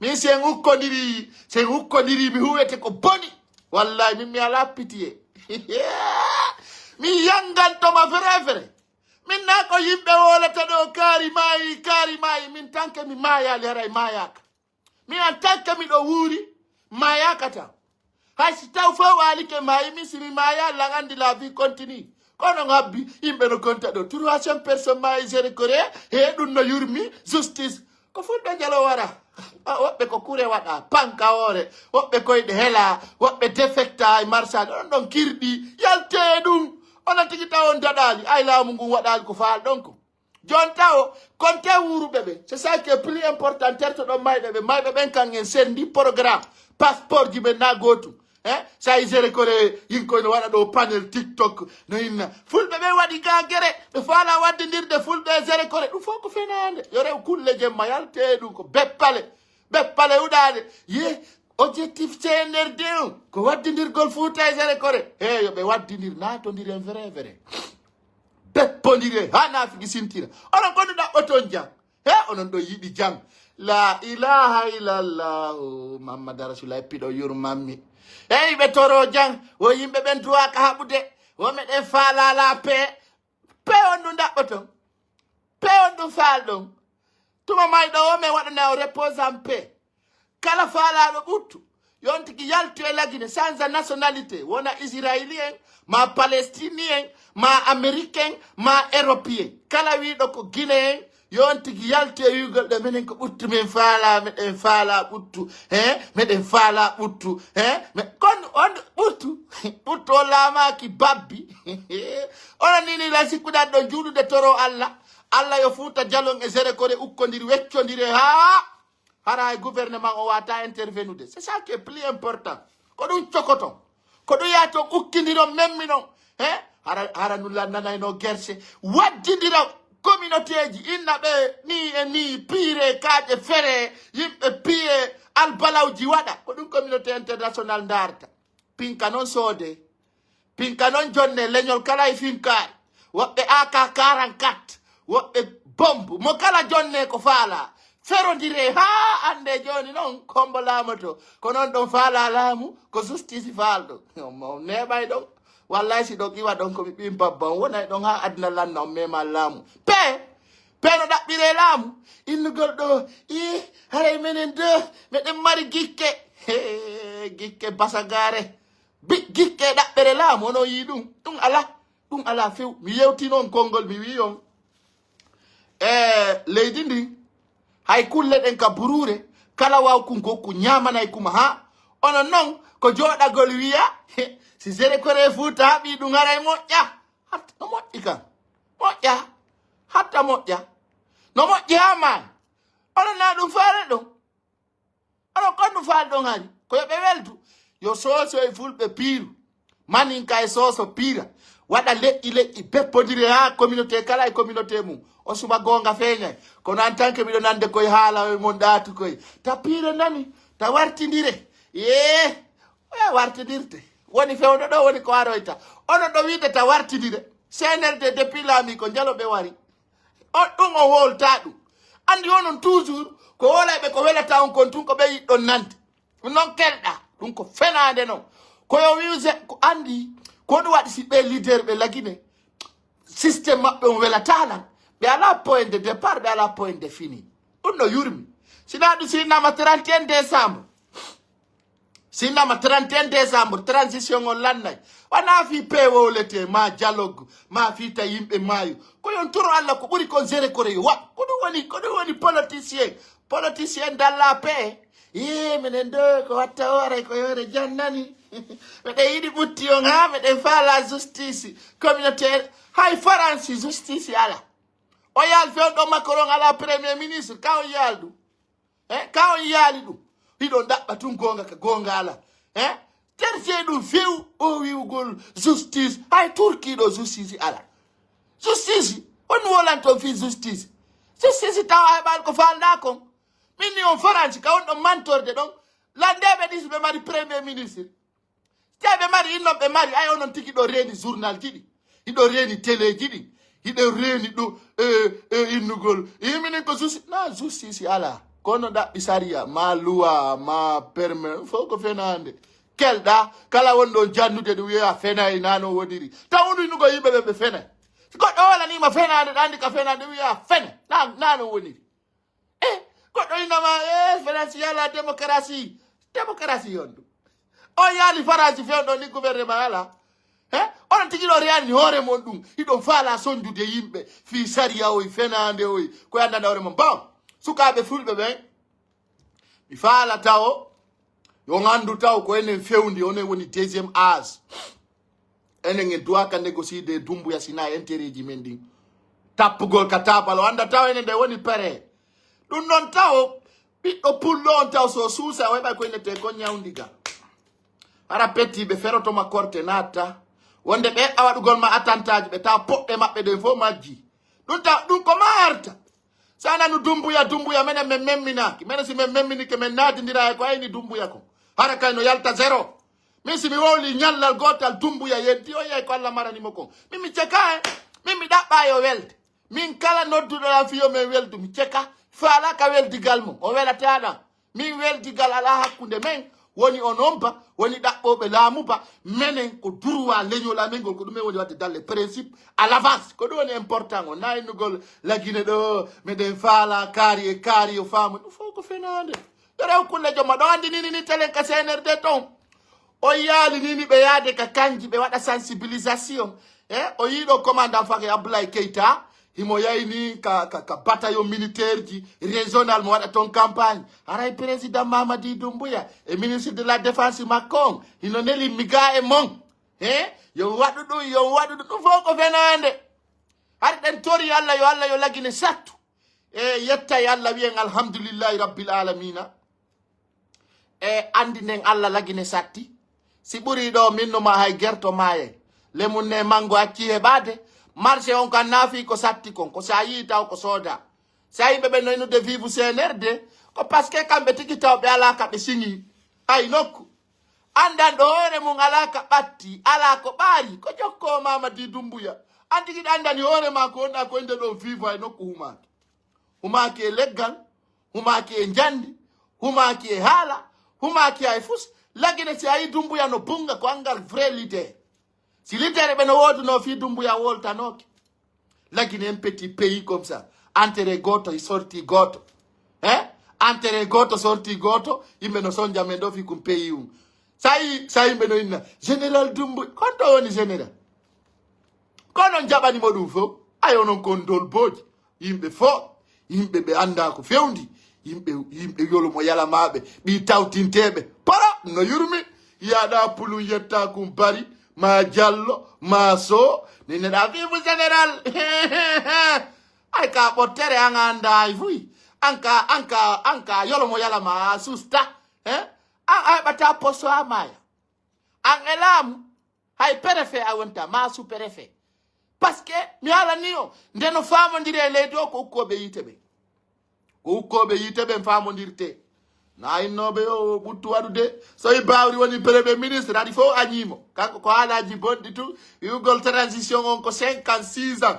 min sen hukkodiri mi huwete ko boni wallahi min mi ala pitiye mi yangantoma vrai min na ko yimɓe wolata ɗo kaari maayi min tanke mi mayali haray mayaka min an tanke miɗo wuuri mayaka taw hay si taw fo walike mayi min simi maya lang andi la vie continue kono ngabbi yimɓe no gonta ɗo 300 personnes mayi géré coré he ɗum no yurmi justice ko fuɗɗo jalo wara woɓɓe ko kure waɗa panka hoore woɓɓe koyɗe hela woɓɓe defecta e marchade on ɗon kirɗi yalte ɗum onon tigi taw on daɗali ay laamu ngun waɗali ko faal ɗon ko jon taw konte wuruɓe ɓe c'est ça qui est plus important terto ɗon mayɓe ɓen kan en sendi programme passeport ji ɓe na gotum sa géré kore yinkoy no waɗa ɗo panel tiktok no inna fulɓe ɓe waɗi ga guere ɓe faala waddedirde fulɓe e géré kore ɗum fof ko fenade yo rew kulle jemma yalte ɗum ko beppale uɗade ye objectif CNRD on ko waddidirgol Fouta e géré kore yo ɓe waddidir natodir en vrai beppodire ha nafigi sintira onon kono ɗaɓɓoton jang onon ɗo yiɗi jang la ilaha illallahu mamadou rasulullah piɗo yurmanmi eyi ɓe toro jang wo yimɓe ɓen duwaka haɓude wo meɗen faalala pe on ɗum ɗaɓɓoton on ɗum faal ɗon tuma mayɗo wo men waɗana o reposant pe kala faalaɗo ɓuttu yon tigi yaltu e lagine sans nationalité wona israélien ma palestinien ma américain ma européen kala wiɗo ko guinéen yon tigi yaltu e wigol ɗo minen ko ɓuttu min faala meɗen faala ɓuttu meɗen faala ɓuttu kono on ɓuttu o laamaki babbi onon nini la sikkuɗan ɗo juuɗude toro allah yo Fouta Jalon e géré kore ukkodiri weccodiri ha hara e gouvernement o wata intervenude c'est ça qui est plus important ko ɗum cokoton ko ɗum yaa toon ukkidiron memminon hara nulla nanayno guerse waddidira communauté ji inna ɓe ni piire kaaƴe fere yimɓe piye albalawji waɗa ko ɗum communauté international darta pinka noon soode pinka noon jonne leñol kala e finkaari woɓɓe AK 44 woɓɓe bombe mo kala jonne ko faala ferodire ha ande joni noon kombo laamoto ko noon ɗon faala laamu ko justice faalɗo mo neɓay ɗon wallahi si ɗon iwa ɗon komi ɓin babban wonay ɗon ha aduna lanna on mema laamu pe no ɗaɓɓire laamu innugol ɗo haray menen de meɗen mari gikke basagare gikke ɗaɓɓere laamu ono yi ɗum ala ɗum ala few mi yewti noon konngol mi wi on leydi ndi hay kulle ɗen ka burure kala waw kun kokku ñamanay kuma ha onon noon ko jooɗagol wiya si sere kore fuuta haɓi ɗum aray moƴƴa hatta no moƴƴi kam moƴƴa hatta moƴƴa no moƴƴi ha man onon na ɗum faare ɗon onon kon ɗum faare ɗon hari ko yoɓe weldu yo sooso e fulɓe piiru manin ka e sooso piira waɗa leƴƴi beppodiri ha communauté kala e communauté mum o suba gonga feeñay kono en tant que miɗo nande koye haala mon ɗaatu koye ta piire nani ta wartidire oya wartidirte woni fewɗo ɗo woni ko waroyta onon ɗo wiide ta wartidire CNRD depuis laami ko jaloɓe wari ɗum o wolta ɗum andi onon toujours ko wolayɓe ko welata on kon tun ko ɓe yiɗɗon nande ɗum noon kelɗa ɗum ko fenade noon koyo wiuse ko andi ko ɗum waɗi si ɓe leader ɓe lagine systéme maɓɓe on welatanan ɓe ala point de départ ɓe ala point de fini ɗum no yurmi sina ɗum sinnama 31 décembre sinnama 31 décembre transition on lannay wana fi pewolete ma dialogue ma fiita yimɓe maayo koyon toro allah ko ɓuri kon géré koreyo wa ko ɗum woni politicien dalla paix minen ɗo ko watta hoore ko yore jannani meɗen yiɗi ɓutti on ha meɗen faala justice communautaire hay france justice ala o yaal fewɗo makko ɗon ala premier ministre ka on yaal ɗum ka on yaali ɗum hiɗon ɗaɓɓa tun gonga ka gonga ala terce ɗum few o wiwgol justice hay turkiɗo justice ala justice on wolanton fi justice tawa heɓal ko falda kon min ni on france ka on ɗon mantorde ɗon landeɓe ɗis ɓe mari premier ministre teɓe mari innon ɓe mari ay onon tigi ɗo reeni journal jiɗi hiɗo reeni télé jiɗi hiɗo reeni ɗo innugol minen ko justice ala kono ɗaɓɓi saria ma loi ma permis fof ko fenande kelɗa kala wonɗo jannude ɗum wiya fenayi nano woniri taw unu innugo yimɓe ɓe fenay goɗɗo walanima fenade ɗo andi ka fenade wiya fene nano woniri goɗɗo innama france yala démocratie on ɗum o yaali france fewɗo ni gouvernement ala onon tigi ɗo reyani hoore mon ɗum hiɗon faala sondude yimɓe fi saria oy fenade oy ko yandande hoore mon bon sukaɓe fulɓe ɓen mi faala taw yo gandu taw ko enen fewndi onen woni deuxiéme âge enen en duwaka négocier dumbuya sina intérêt ji men ɗin tappugol ka tabal o anda taw enen nde woni pere ɗum noon taw ɓiɗɗo pullo on taw so suusa o heɓay ko innete ko ñawdiga hara pettiɓe ferotoma korte natta wonde ɓe waɗugol ma attantaji ɓe taw poɗɗe maɓɓe ɗen fof majji ɗum ko marta sa nanu dumbuya menen men memminaki minen si men memminike men naadidira e ko ayni dumbuya ko hara kay no yalta 0 min si mi wowli ñallal gotal dumbuya yeddi o yey ko allah maranimo kon min mi ceka min mi ɗaɓɓa yo welde min kala nodduɗoɗan fiyo men weldu mi ceka faala ka weldigal mum o welataɗan min weldigal ala hakkude men woni on omba woni ɗaɓɓoɓe laamu ba menen ko droit leñol amen ngol ko ɗumen woni wadde dalle principe à l'avance ko ɗum woni important o naynugol lagine ɗo meɗen faala kaari o faamu ɗum fof ko fenade yo rew kulle jomma ɗo andi nini telen ka CNRD ton o yaali nini ɓe yaade ka kanji ɓe waɗa sensibilisation o yiiɗo commandant fake Abdoulaye Keita himo yayni ka bataillon militaire ji régional mo waɗa ton campagne aray président Mamadi Doumbouya e ministre de la défense makko on hino neli miga e mon yo waɗu ɗum ɗum fof ko fenande har ɗen tori allah yo lagine sattu e yettay allah wiyen alhamdoulillahi rabbil alamina e andi nden allah lagine satti si ɓuri ɗo minnoma hay guerto maye lemun ne mango acci heɓade marché on kan naafi ko satti kon ko sa yi taw ko sooda sa yimɓe ɓe noynude vive CNRD ko par ce que kamɓe tigi taw ɓe ala ka ɓe siŋi hay nokku andan ɗo hoore mum ala ka ɓatti ala ko ɓaari ko jokko Mamadi Doumbouya an tigi ɗo andani hoore ma ko wonɗa ko inde ɗo vive hay nokku humaki e leggal humaki e jandi humaki e haala humaki hay fus lagine si a yi Doumbouya no bunga ko angal vrai leader si litere ɓe no woduno fi Doumbouya woltanoke lagine un petit pays comme ça entere goto e sorti goto entere goto sorti goto yimɓe no sonja men ɗo fi kum pays sa yimɓe no inna général Doumbouya konto woni général kono jabani mo ɗum fof ayo non kon dolboji yimɓe fo yimɓe ɓe anda ko fewndi yimɓe yolomo yalamaɓe ɓi tawtinteɓe para no yurmi yaɗa pulu yetta kum bari ma diallo ma so neneɗa vive général ay ka ɓottere an anda ay fuy anka yolomo yalama susta ay ɓata posto a maya an e laamu hay préfet a wonta ma sous préfet parce que mi alani o ndeno famodiri e leydi o ko ukkoɓe yite ɓe famodirte na innoɓe yo ɓuttu waɗude so i bawri woni premier ministre aɗi fof añimo kanko ko haalaji bonɗi tu yugol transition on ko 56 ans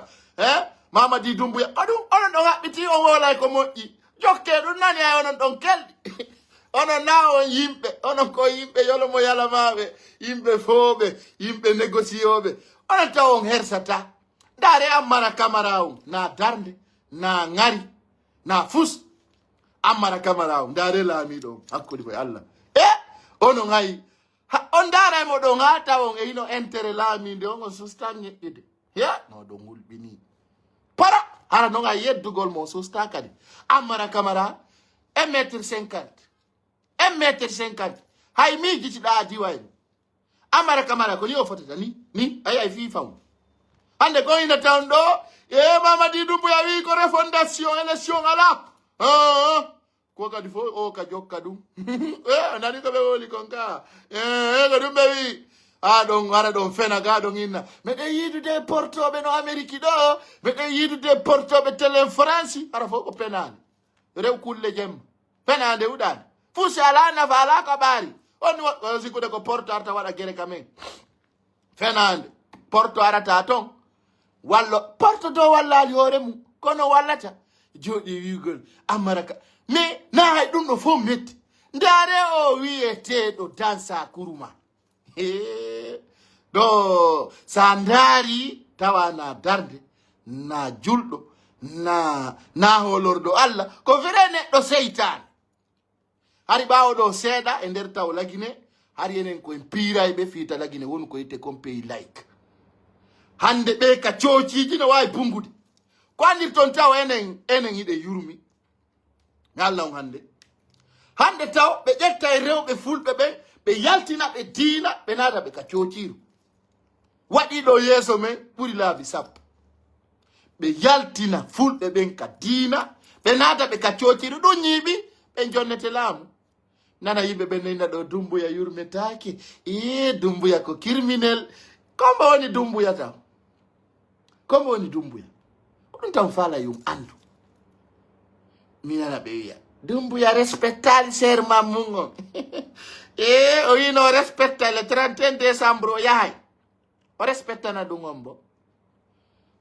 Mamadi Doumbouya onon ɗon haɓɓiti on wolay ko moƴƴi jokke ɗum nani ay onon ɗon kelɗi onon na on yimɓe onon ko yimɓe yolomo yalamaɓe yimɓe fooɓe yimɓe négocioɓe onon taw on hersata ndaare Ammara Camara on na darde na ngari na fus Ammara Camara on ndaare laamiɗo on hakkude koye Allah onon hay on ndaaraymo ɗon ha tawon e hino intérêt laamide on on susta ñeɗɗide no ɗon hulɓini para hara noon a yeddugol mo susta kadi Ammara Camara 1m50 1m50 hay miijitiɗa diwayno Ammara Camara ko ni o fotata ni ay fi fam hande ko ina tan ɗo Mamadi Doumbouya wi ko refondation élection ala ko kadi fo o ka jokka ɗum nani ko ɓe woli kon ka ko ɗum ɓe wi ɗon ara ɗon fena ga ɗon inna meɗen yiidude portoɓe no Amérique ɗo meɗen yiidude portoɓe télé France ara fof ko penade rew kulle jemma penade uɗani fuu si ala nafa ala ko ɓaari on sikkude ko porto arta waɗa guere kamen fenade porto arata ton walla porto do wallali hoore mum kono wallata jooɗi wigol Ammara mais na hay ɗum ɗo fof metti ndaare o wiyeteɗo dansa kuruma ɗo sa ndaari tawa na darde na julɗo na holorɗo Allah ko vrai neɗɗo seytane hari ɓawoɗo seeɗa e nder taw lagine har yenen koye piirayɓe fiita lagine woni ko yitte comme pays laïque hande ɓe ka coociji no wawi bungude ko andir toon taw enen hiɗe yurmi mi Allah on hande taw ɓe ƴetta e rewɓe fulɓe ɓe yaltina ɓe diina ɓe naata ɓe ka coociru waɗiɗo yeeso men ɓuri laabi sappo ɓe yaltina fulɓe ɓen ka diina ɓe naata ɓe ka coociru ɗum ñiiɓi ɓe jonnete laamu nana yimɓe ɓe nena ɗo Doumbouya yurmetake Doumbouya ko criminel kombo woni Doumbouya taw kombo woni Doumbouya ko ɗum tan faala yum andu mi nana ɓe wiya Doumbouya respectali serment mum on o wino o respecta le 31 décembre o yahay o respectana ɗum on bo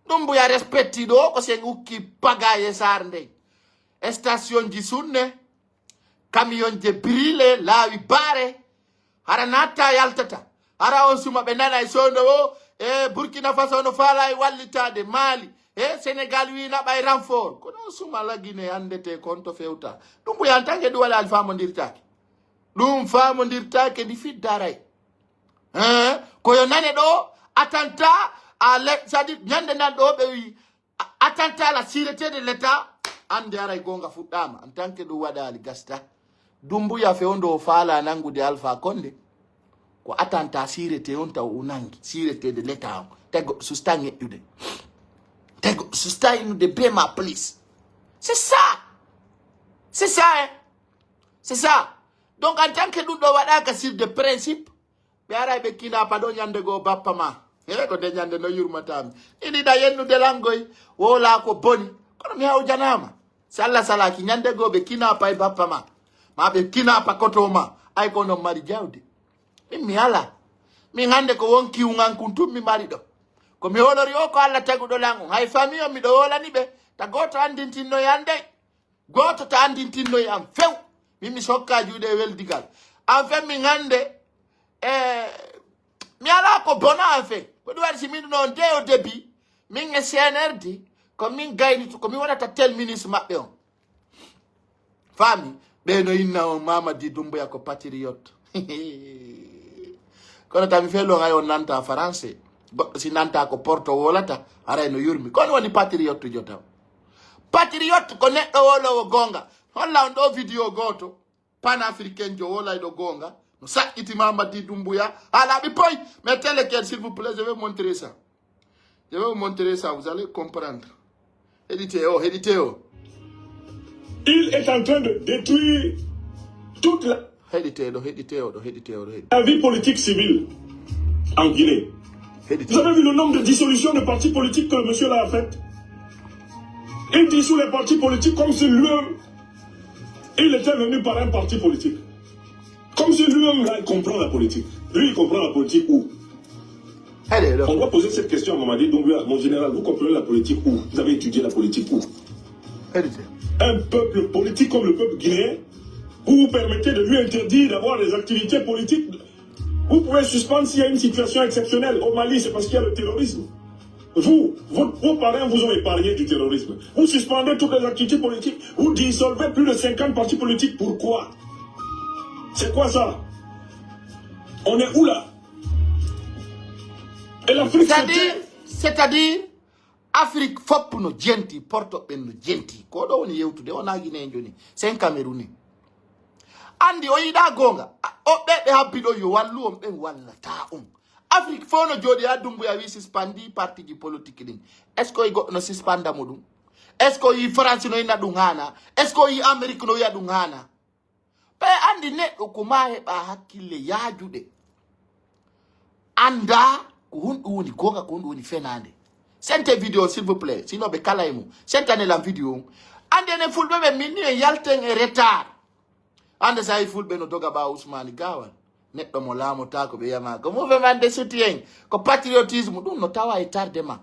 Doumbouya respecti ɗo ko sen ukki pagaye sar ndey station ji sunne camion je brile laawi baare hara natta yaltata hara on suma ɓe nana e sondo o Burkina Faso no faala e wallitade Mali Sénégal wi naɓa e renfort kono suma lagine andete konto fewta Doumbouya en tant que ɗum waɗali famodirtake ɗum famodirtake ndi fiddaray koyo nane ɗo attentat c'est-à-dire ñande nan ɗo ɓe wi attentat la sûreté de l'état ande aray gonga fuɗɗama en tant que ɗum waɗali gasta Doumbouya fewndo faala nangude Alpha Condé ko attentat sûreté on taw o nangi sûreté de l'état o tego susta ñeƴƴude tego susta inude be ma police c'est ça donc en tant que ɗum ɗo waɗaka sur de principe ɓe aray ɓe kinapa ɗo ñande goo bappa ma ko de ñande no yurmatami iɗiɗa yennude langoy wola ko boni kono mi hawjanama si Allah salaki ñande goo ɓe kinapa e bappa ma ɓe kinapa koto ma ay ko non mari jawdi min mi ala min hande ko won kiwgan kun tum mi mari ɗo ko mi wolori o ko Allah taguɗo lan on hay famille o miɗo wolani ɓe ta goto andintinnoy ande goto ta andintinnoy am few min mi sokka juuɗe weldigal en fait min hande mi ala ko bona en fait ko ɗum waɗi si min noon de o début min e CNRD ko min gaynito ko mi waɗata tel ministre maɓɓe on faami ɓe no inna on Mamadi Doumbouya ko patriote kono tami felon ay on nanta français si nanta ko porto wolata ara no yurmi kono woni patriote jota patriote ko neddo wolo gonga holla on do video goto panafricain jo wola do gonga no sakiti Mamadi Doumbouya ala bi poy mettez-le quel s'il vous plaît, je vais montrer ça. Je vais vous montrer ça, vous allez comprendre. Éditez. Il est en train de détruire toute la vie politique civile en Guinée. Vous avez vu le nombre de dissolutions de partis politiques que le monsieur là a fait? Il dissout les partis politiques comme si lui-même, il était venu par un parti politique. Comme si lui-même là, il comprend la politique. Lui, il comprend la politique où? On doit poser cette question à Mamadi Doumbouya. Mon général, vous comprenez la politique où? Vous avez étudié la politique où? Un peuple politique comme le peuple guinéen, vous vous permettez de lui interdire d'avoir des activités politiques. Vous pouvez suspendre s'il y a une situation exceptionnelle. Au Mali, c'est parce qu'il y a le terrorisme. Vos parents vous ont épargné du terrorisme. Vous suspendez toutes les activités politiques. Vous dissolvez plus de 50 partis politiques. Pourquoi? C'est quoi ça? On est où là? Et l'Afrique, c'est-à-dire Afrique fop no genti porto ben no genti ko do woni yewtude on agine joni c'est Cameroun andi o yida gonga o bebe habbido yo wallu on ben wallata Afrique fo no jodi ha Doumbouya wi suspandi parti di politique din est-ce que go no suspenda modum est-ce que yi France no ina dum hana est-ce que yi Amerique no ya dum hana be andi neddo ko ma heba hakkille yaajude anda ko hundu woni gonga ko hundu woni fenande. Sente vidéo s'il vous plaît, sinon be kala emu. Sente la vidéo. Ande ne fulbe be minni e yalten e retard. Ande sa fulbe no doga ba Ousmane Gawal. Neddo mo lamo ta ko be yama ko mouvement de soutien ko patriotisme dum no tawa e tardement.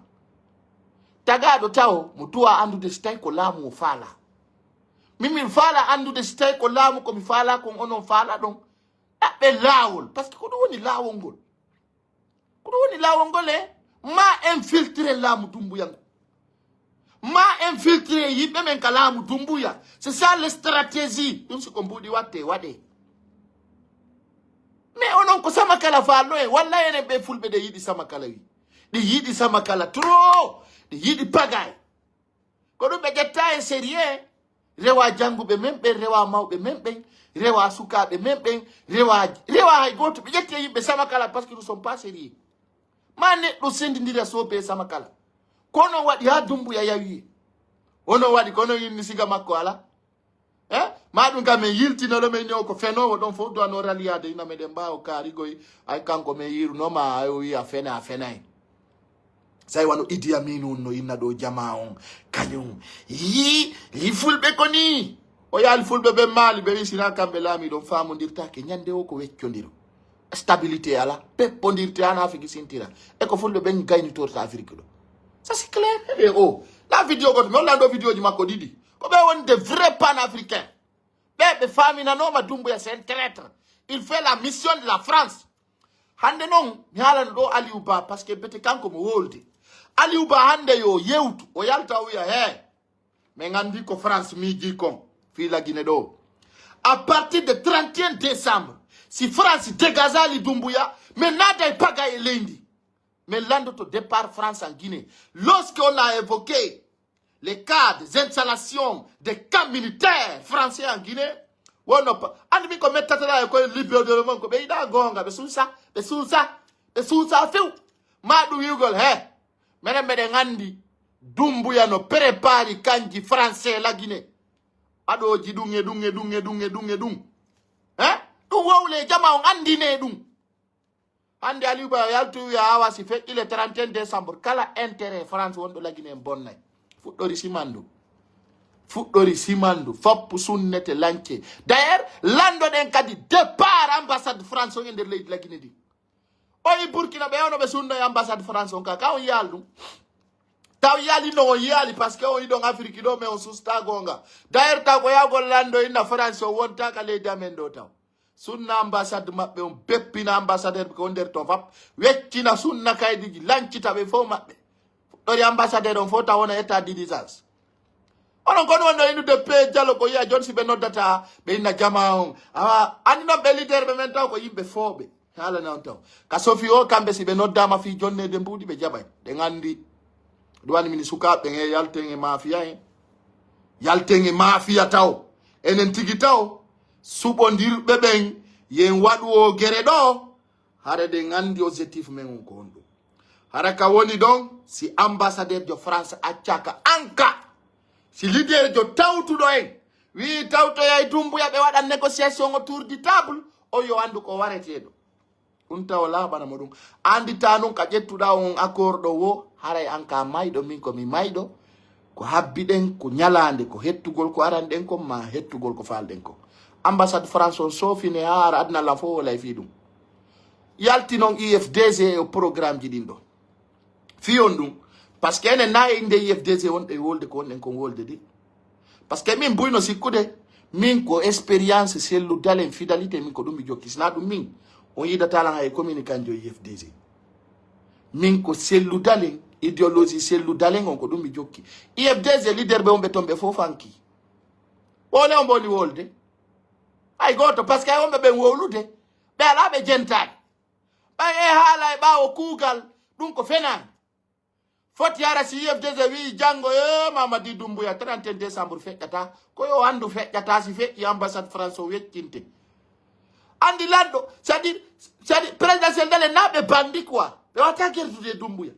Tagado taw mutuwa andude stay ko lamu fala. Mimi fala andude stay ko lamu ko mi fala ko onon fala don. Be lawol parce que ko do woni lawongol. Ko do woni lawongol ma infiltrer lamu Doumbouya. Ma infiltrer yibe men kalamu Doumbouya. C'est ça la stratégie. Nous se kombudi wate wade. Mais on ko sama kala falo e walla ene be fulbe de yidi sama kala wi. De yidi sama kala trop. De yidi pagay. Ko do be jetta e sérieux. Rewa jangu be membe rewa mawbe membe rewa suka be membe rewa hay goto be jette yibe sama kala parce que nous sommes pas sérieux. Mane do sendindira sobe sama kala kono wadi ha Doumbouya yawi ono wadi kono yinni siga makko ala madum kam me yiltino lo me nyaw ko fenowo don fo do no raliade ina meden bawo kari goy ay kanko me yiru no ma ay wi afena say wano Idi Amin no inna do jama on kanyum yi fulbe koni o yal fulbe be mali be sina kambe lami do famondirta ke nyande o ko weccondiro stabilité ala pepondirte en Afrique sintira et ko fulbe ben gagni torta Afrique do ça c'est clair. Et la vidéo ko me lando vidéo di makko didi ko be won de vrais panafricains be famina no ma Doumbouya c'est un traître, il fait la mission de la France hande non mi halan do Aliou Ba parce que bete kanko mo wolde Aliou Ba hande yo yewtu o yalta wiya me ngandi ko France mi ji kon fi la Guinée do à partir de 31 décembre si France dégaza li Doumbouya, mais nada est pas gagné lundi. Mais l'an de départ France en Guinée, lorsqu'on a évoqué les cas des installations des camps militaires français en Guinée, on n'a pas. On dit qu'on met tatala et qu'on libère de l'homme, qu'on met dans gonga, mais sous ça, fait. Madou Yugol, mesdames et Ngandi, Doumbouya no prépare kanji français la Guinée. Ado ji dung. Wawle jama on andine dum ande Aliou Ba yaltu ya awa si fait il est 31 décembre kala intérêt France wondo la Guinée bonnay fuddori simandu fop sunnete lanke d'ailleurs lando den kadi départ ambassade France on der la Guinée di o Burkina be ono be sunna ambassade France on ka on yaldu taw yali no yali parce que on yi don Afrique do me on susta gonga d'ailleurs ta ko ya go lando ina France on wonta ka le damendo taw sunna ambassade mabbe on beppina ambassadeur ko der to fap weccina sunna kaydi lancita be fo mabbe dori ambassadeur on fota wona état d'urgence onon kono wonno inu de pe jalo ko ya jonsi be noddata be ina jama on awa andi no be leader be men taw ko yimbe fobe hala na taw ka sofi o kambe si be noddama fi jonne de mbudi be jabay de ngandi duwani min sukabe nge yaltenge mafia yaltenge mafia taw enen tigi taw subondir beben yen wadu o gere do hare de ngandi objectif men ko ondo hara ka woni don si ambassadeur de France acaka anka si leader de tawtu do en wi tawto yay Dumbuya be wada négociation autour du table o yo andu ko waretedo unta wala bana modum andi tanun ka jettuda on accord do wo haray anka maydo min ko mi maydo ko habbiden ko nyalande ko hettugol ko aranden ko ma hettugol ko falden ko ambassade France on sofine har adna la fo wala fi dum yalti non IFDG o programme ji dindo fi on dum parce que ene na inde IFDG on e wolde ko on ko wolde di parce que min buyno sikkude min ko expérience sellu dalen fidélité min ko dum mi jokki sina dum min on yida talan ay communicant jo IFDG min ko sellu dalen idéologie sellu dalen on ko dum mi jokki IFDG leader be on be tombe fofanki wole on boni wolde ay goto parce que on be wolude be ala be jentay ba e hala e bawo kugal dum ko fenan foti yara si IFDG wi jango Mamadi Dumbuya 31 décembre fekkata ko yo andu fekkata si fekki ambassade France o weccinte andi lando c'est-à-dire présidentiel dale na be bandi quoi be wata gertude Dumbuya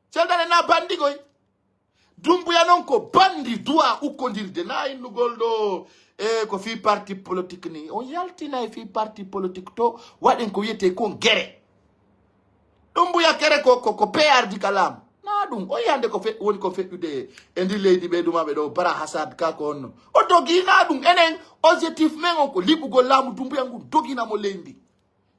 sel dale na bandi koy Dumbuya non ko bandi doit ukondirde na innugol do ko fi parti politique ni on yaltina fi parti politique to waden ko yete ko gere Dumbuya kere ko PR di kalam dum o yande ko fe woni ko feddude endi leydi be duma be do bara hasad ka ko on o dogina dum enen objectif men on ko libugol lamu Dumbuya ngu dogina mo lendi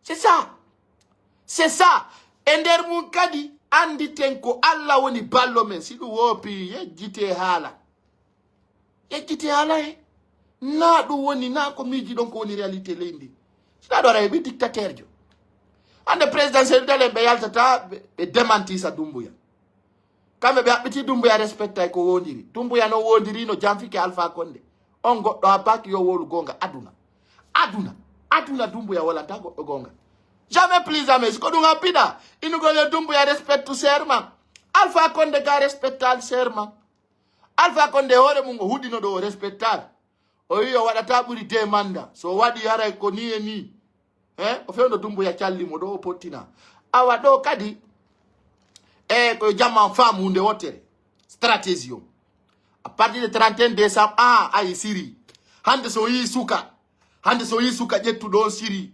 c'est ça ender mun kadi andi ten ko alla woni ballo men sidu wopi yejjite hala na du woni na ko miji don ko woni réalité lendi sina do ray bi dictateur jo ande présidentiel dale be yaltata be démenti sa Dumbuya kambe be abiti Dumbuya respecta ko wondiri Dumbuya no wondiri no jamfike Alpha Condé on goddo abaki yo wolu gonga aduna Dumbuya wala ta goddo gonga jamais plus jamais ko dunga pida inu gole Dumbuya respecte serment Alpha Condé ga respectal serment Alpha Condé hore mun hudino do respectal o yo wadata buri demanda so wadi yara ko ni o fewno Dumbuya calli mo do pottina awa do kadi ko jamma femme hunde wotere stratégie à partir de 31 décembre ay siri hande so yi suka jettu do siri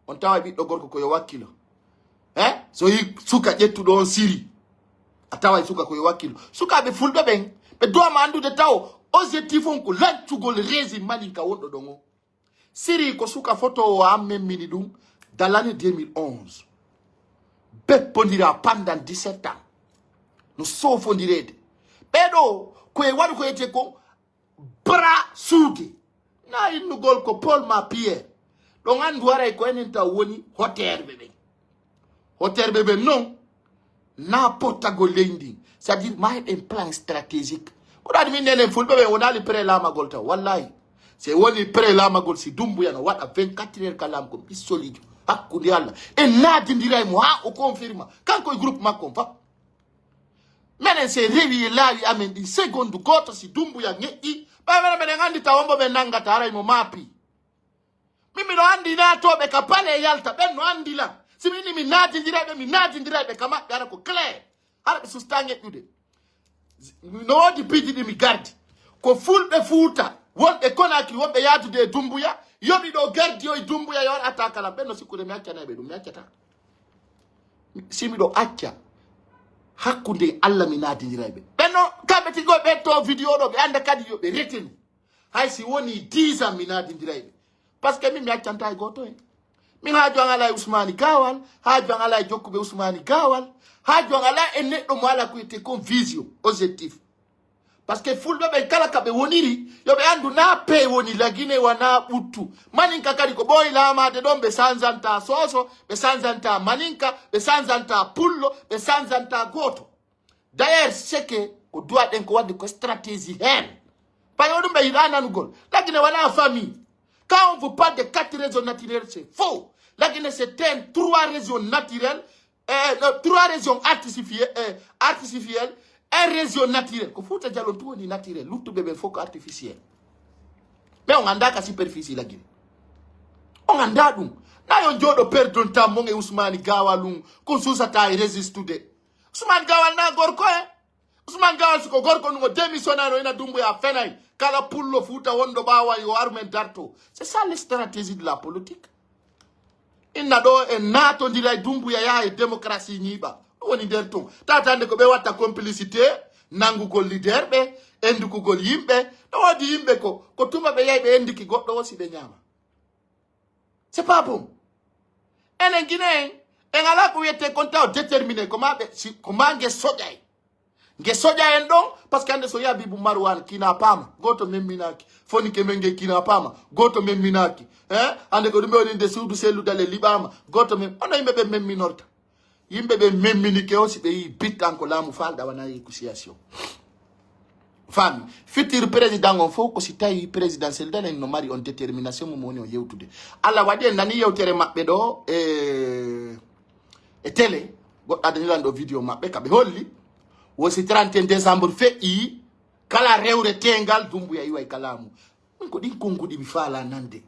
on tawa biddo gorko ko yo wakkilo so yi suka jettu do siri atawa suka ko yo wakkilo suka be fulbe ben be do ma andude taw objectif on ko lancugol régime maninka wondo dongo siri ko suka photo o amme mini dum dans l'année 2011 beppondira pendant 17 ans no sofondirede bedo ko e wadu ko ete ko bra sugi na innugol ko Paul Mapierre do ngandu wara ko enenta woni hotel bebe non na potago lendi c'est-à-dire my plan stratégique ko dadi min nene fulbe be wonali pré la magol ta wallahi c'est woni pré la magol si Dumbuya no wada 24 heures kalam ko solide hakkude Allah e naadindiray mo ha o confirma kanko groupe makko fa menen se rewi laawi amen di seconde goto si Dumbuya ngei ba menen ngandi tawombo be nangata aray mo mapi mimi no andi na to be kapale yalta ben no andi la si mi naadindiray be kama gara ko clair har be sustange dude no di pidi mi gardi ko fulbe fuuta wonbe Conakry wonbe yaatude Dumbuya yobi do gardi o Dumbuya yor attaque la benno sikkude mi acca na be dum mi accata simi do acca hakkunde Allah mi naadindiraybe benno kambe ti go be to video do be anda kadi yo be reteni hay si woni 10 ans mi naadindiraybe parce que mi accanta e goto mi haaju ngala Ousmane Gawal haaju ngala jokkube Ousmane Gawal haaju ngala en neddo mo ala ko ite kon vision objectif parce que fulbe be kala kabe woniri yo be andu na pe woni lagine wana butu maninka kadi ko boy lama de don be sanzanta soso be sanzanta maninka be sanzanta pullo be sanzanta goto d'ailleurs c'est que ko doit den ko wadi ko stratégie hen pa yo dum be ilana ngol lagine wana famille quand on vous parle de 4 raisons naturelles c'est faux La Guinée, c'est 3 régions naturelles, 3 régions artificielles, et région naturelle. Ko Fouta Djallon tout est naturel, l'autre bébé faut artificiel. Mais on a la superficie la Guinée. On a d'adum. Na yon jodo perdon tamong e Ousmane Gawalung ko susata e résistude. Ousmane Gawal na gorko Ousmane Gawal suko gorko nugo démissionnaro ina dumbu ya fenay kala pullo Fouta wondo bawa yo armen darto. C'est ça la stratégie de la politique. Inna do e nato ndira dumbu ya e démocratie nyiba. Woni derton. Tatande ko be watta complicité nangugol leader be endukugol yimbe do wadi yimbe ko tuma be yaybe endiki goddo wosi be nyama. C'est pas bon. Et les Guinéens, ils ont été contents déterminés comment nge soja endo parce qu'ande soya bibu marwan kina pama goto memminaki foni kemenge kina pama goto memminaki ande ko dumbe woni de suudu selu dale libama goto mem ono yimbe be memminorta yimbe be memminike aussi be bitan ko lamu falda wana négociation femme futur président on faut ko si tawi présidentiel dalen no mari on détermination mo woni o yewtude alla wadi en nani yewtere mabbe do e télé godda dañu lando vidéo mabbe kabe holli wosi 31 décembre fe'i kala rewre tengal dumbu yayi way kalamu ko din kongudi mi fala nande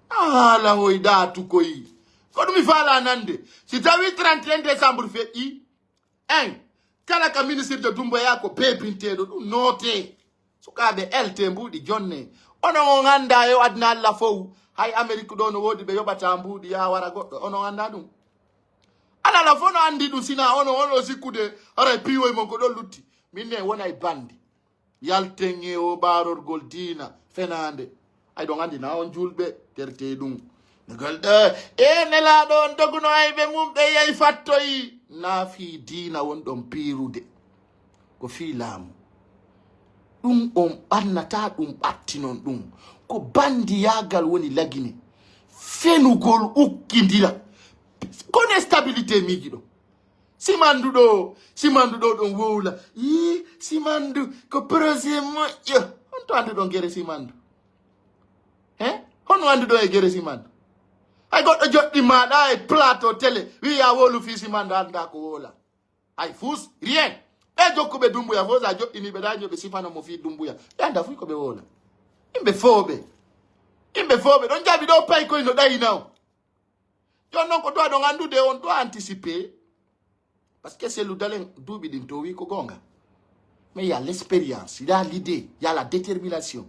ala hoyda tu koyi ko dum mi fala nande si tawi 31 décembre fe'i kala ka ministre de Dumbo yako bebintedo dum note sukabe LT mbudi jonne ono nganda yo adna alla fow hay America do no wodi be yobata mbudi ya wara goddo ono nganda dum ala la fono andi dum sina ono sikude ara piwo mo ko do lutti minne wona e bandi yaltenge o baror goldina fenande ay do ngandi na on julbe terte dum ngalda nela don doguno ay be mum be yey fattoyi na fi dina won don pirude ko fi lamu dum on annata dum battinon dum ko bandi yagal woni lagine fenugol ukkindira kono stabilité migido simandu do don wola simandu ko projet mo on to andu don gere simandu hono andu do e gere simandu ay goddo joddi maada e plateau télé wi ya wolu fi simandu anda ko wola ay fus rien be jokkube dumbuya foza joddini be daño be sifano mo fi dumbuya be anda fu ko be wola imbe fobe don jabi do pay ko no dai now yon non ko do don andude on do anticiper parce que c'est l'udalen dubi din to wi ko gonga mais il y a l'expérience, il y a l'idée, il y a la détermination.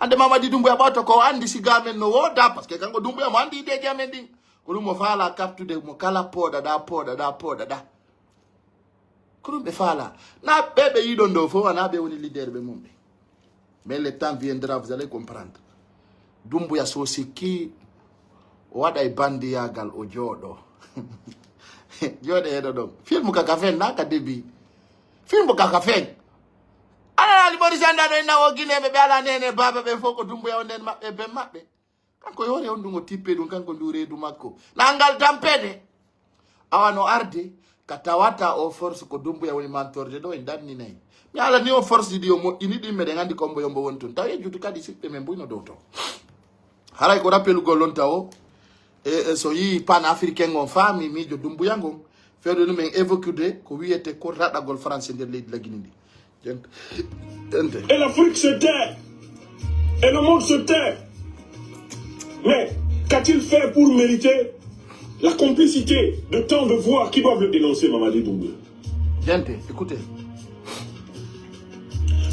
Ande Mamadi Doumbouya bato ko andi si gamen no woda parce que kango Doumbouya mo andi ide gamen din ko mo fala capture mo kala poda da ko be fala na bebe yidondo fo na be woni leader be mumbe mais le temps viendra, vous allez comprendre. Doumbouya so siki wada bandi yagal o jodo jode edo dom film ka kafen na ka debi film ka kafen ala libori janda do na o Guinée be ala nene baba be foko Doumbouya onen mabbe be mabbe kanko yore on dungo tippe dum kanko ndure du makko nangal tampede awano arde katawata o force ko Doumbouya woni mantorde do en danni nay mi ala ni o force di o mo inidi me de ngandi kombo yombo wonton taw jutu kadi sippe men buyno do to haray ko rappelu golon taw e so yi pan africain on fami mi jo Doumbouya ngom fedo no men évoquer ko wiete ko radagol français der leydi la Guinée. Et l'Afrique se tait. Et le monde se tait. Mais qu'a-t-il fait pour mériter la complicité de tant de voix qui doivent le dénoncer, Mamadi Doumbouya? Gente, écoutez.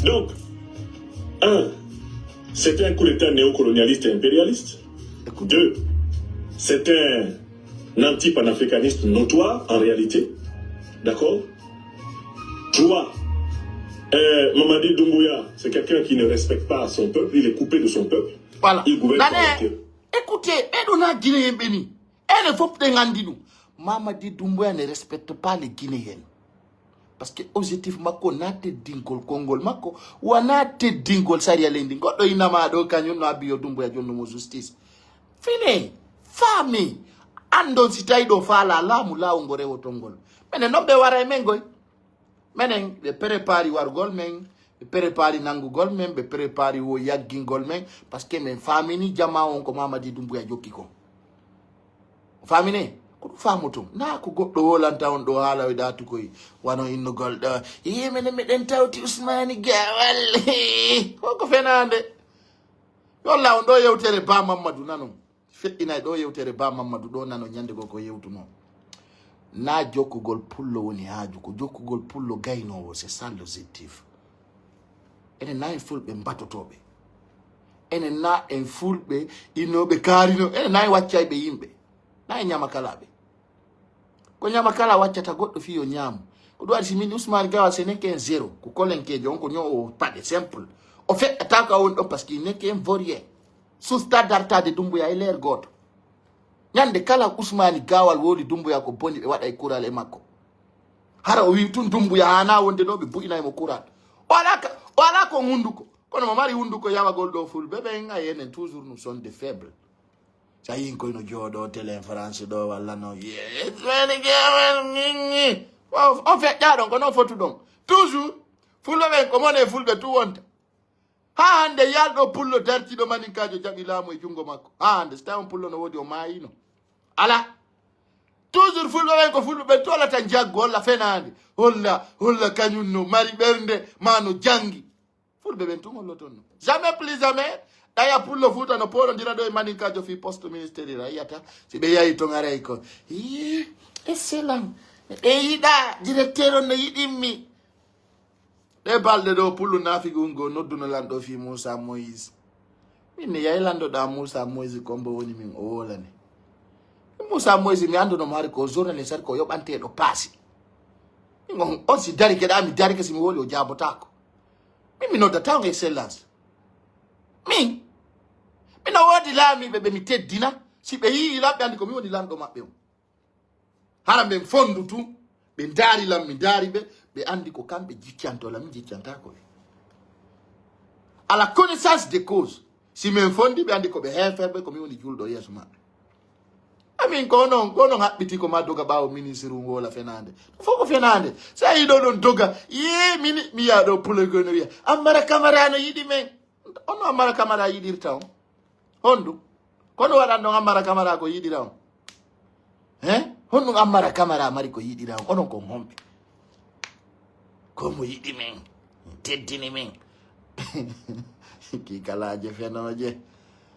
Donc, c'est un coup d'État néocolonialiste et impérialiste. Écoutez. 2, c'est un anti-panafricaniste notoire, en réalité. D'accord? 3, Mamadi Doumbouya, c'est quelqu'un qui ne respecte pas son peuple, il est coupé de son peuple. Voilà. Il gouverne par la terre. Écoutez, Edona Guinéen béni. Elle faut que tu Mamadi Doumbouya ne respecte pas les Guinéens. Parce que objectif mako nate dingol Congol mako wanate dingol saria lendi godo inama do kanyo no abiyo Doumbouya jonno mo justice. Fini. Fami. Andon sitai do fala lamu la ngore wotongol. Mene no be wara mengoy. Menen be prépari war gol men be prépari nangu gol men be prépari wo yaggin gol men parce que men famini jama on ko Mamadi Doumbouya jokki ko famine ko famutum na ko goddo wolanta on do hala wida to koy wano inno goldo yimene meden tawti Ousmane Gawal ko fenande yolla on do yewtere ba Mamadou nanon feddina do yewtere ba Mamadou do nano nyande ko yewtuno na jokkugol pullo woni haaju ko jokkugol pullo gaynowo c'est ça l'objectif enen na en fulbe mbatotobe enen na en fulbe inobe karino enen na waccaybe yimbe na nyama kalabe ko nyama kala waccata goddo fiyo nyamu ko do arsi min Ousmane Gawal c'est neke zéro ko kolenke jon ko nyo pade simple o fait ataka on do parce qu'il neke vorien sous stade d'artade Dumbuya iler goto nyande kala Ousmane Gawal woli Dumbuya ko boni be wada e kural e makko hara o wi tun Dumbuya hana wonde do be buina e mo kural wala ko hunduko kono mo mari hunduko yawa gol do fulbe be ngayene toujours nous sommes des faibles sa yin ko no jodo télé France do wala no on fait ya donc on fotu donc toujours fulbe be ko mone fulbe tu wonta ha hande yaldo pullo darti do maninkajo jabi lamo e jungo makko ha hande sta on pullo no wodi o mayino ala toujours fulbe ben ko fulbe be tola tan jaggo la fenande holla kanyunno mari bernde mano jangi fulbe ben to ngollo tonno jamais plus jamais daya pullo futa no polo dira do e maninkajo fi poste ministériel yata si be yayi to ngare ko excellent e yida directeur no yidimmi e balde do pullu nafigungo nodduno lando fi Moussa Moïse minne yayi lando da Moussa Moïse kombo woni min o wolane Moussa Moïse mi ando no mari ko journal sar ko yobante do passi ngon on si dari ke da mi dari ke simi woli o jabotako mi no da taw excellence mi no wodi lami be mi teddina si be yi labbe andi ko mi woni lando mabbe harambe fondu tu be dari lam mi dari be andi ko kambe jiccanto la mi jiccanta ko à la connaissance des causes si men fondi be andi ko be hefebe ko mi woni juldo yeso mabbe amin ko non habbiti ko madoga bawo ministre ngola fenande foko fenande sa yi do don doga ye mi ya do pulegono wiya amara camara no yidi men ono amara camara yidirta on hondu kono wada no amara camara ko yidira on hondu amara camara mari ko yidira on onon ko hombe ko mo yidi men teddini men ki kalaje fenoje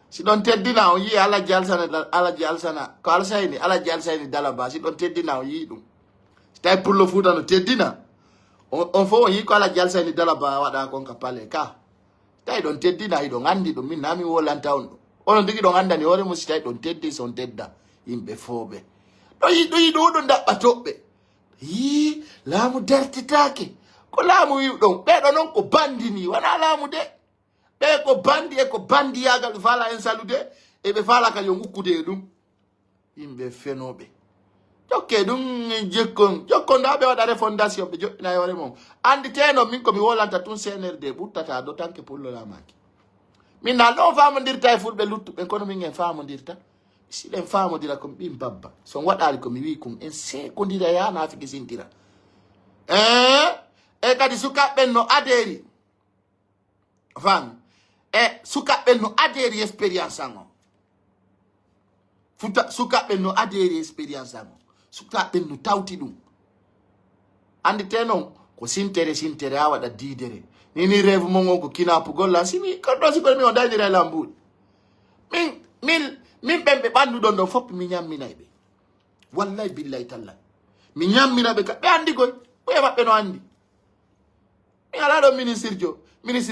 si don teddina o yi ala jalsana ko alsayni ala jalsayni dalaba si don teddina o yi dum stay pullo fuda no teddina on fo yi ko ala jalsayni dalaba wada kon ka pale ka tay don teddina do ngandi dum min nami wolanta on onon digi don andani hore mo stay don teddi son tedda yimbe fobe do yi do dabba tobbe yi laamu dartitake ko laamu wi don be do non ko bandini wana laamu de be ko bandi yagal fala en salude e be fala ka yongukude dum yimbe fenobe jokke dum jokkon da be wada fondation be jokkina yore mom andi teno min ko mi wolanta tun CNRD buttata do tanke pullo la maki min na do famondirta e fulbe luttu be kono min en famondirta si len famodira ko bim babba son wadari ko mi wi kum en se ko ndira ya na afiki sintira e kadi sukabe no aderi fam sukabe no aderi experience ango futa sukabe no aderi experience ango sukabe no tawti dum andi tenon ko sintere awada didere ni rêve mongo ko kinapu golla simi ko do si ko mi on dajira lambul min bembe bandu don do fop mi nyamminaybe wallahi billahi talla mi nyamminabe ka be andi goy o e mabbe no andi mi ala do ministre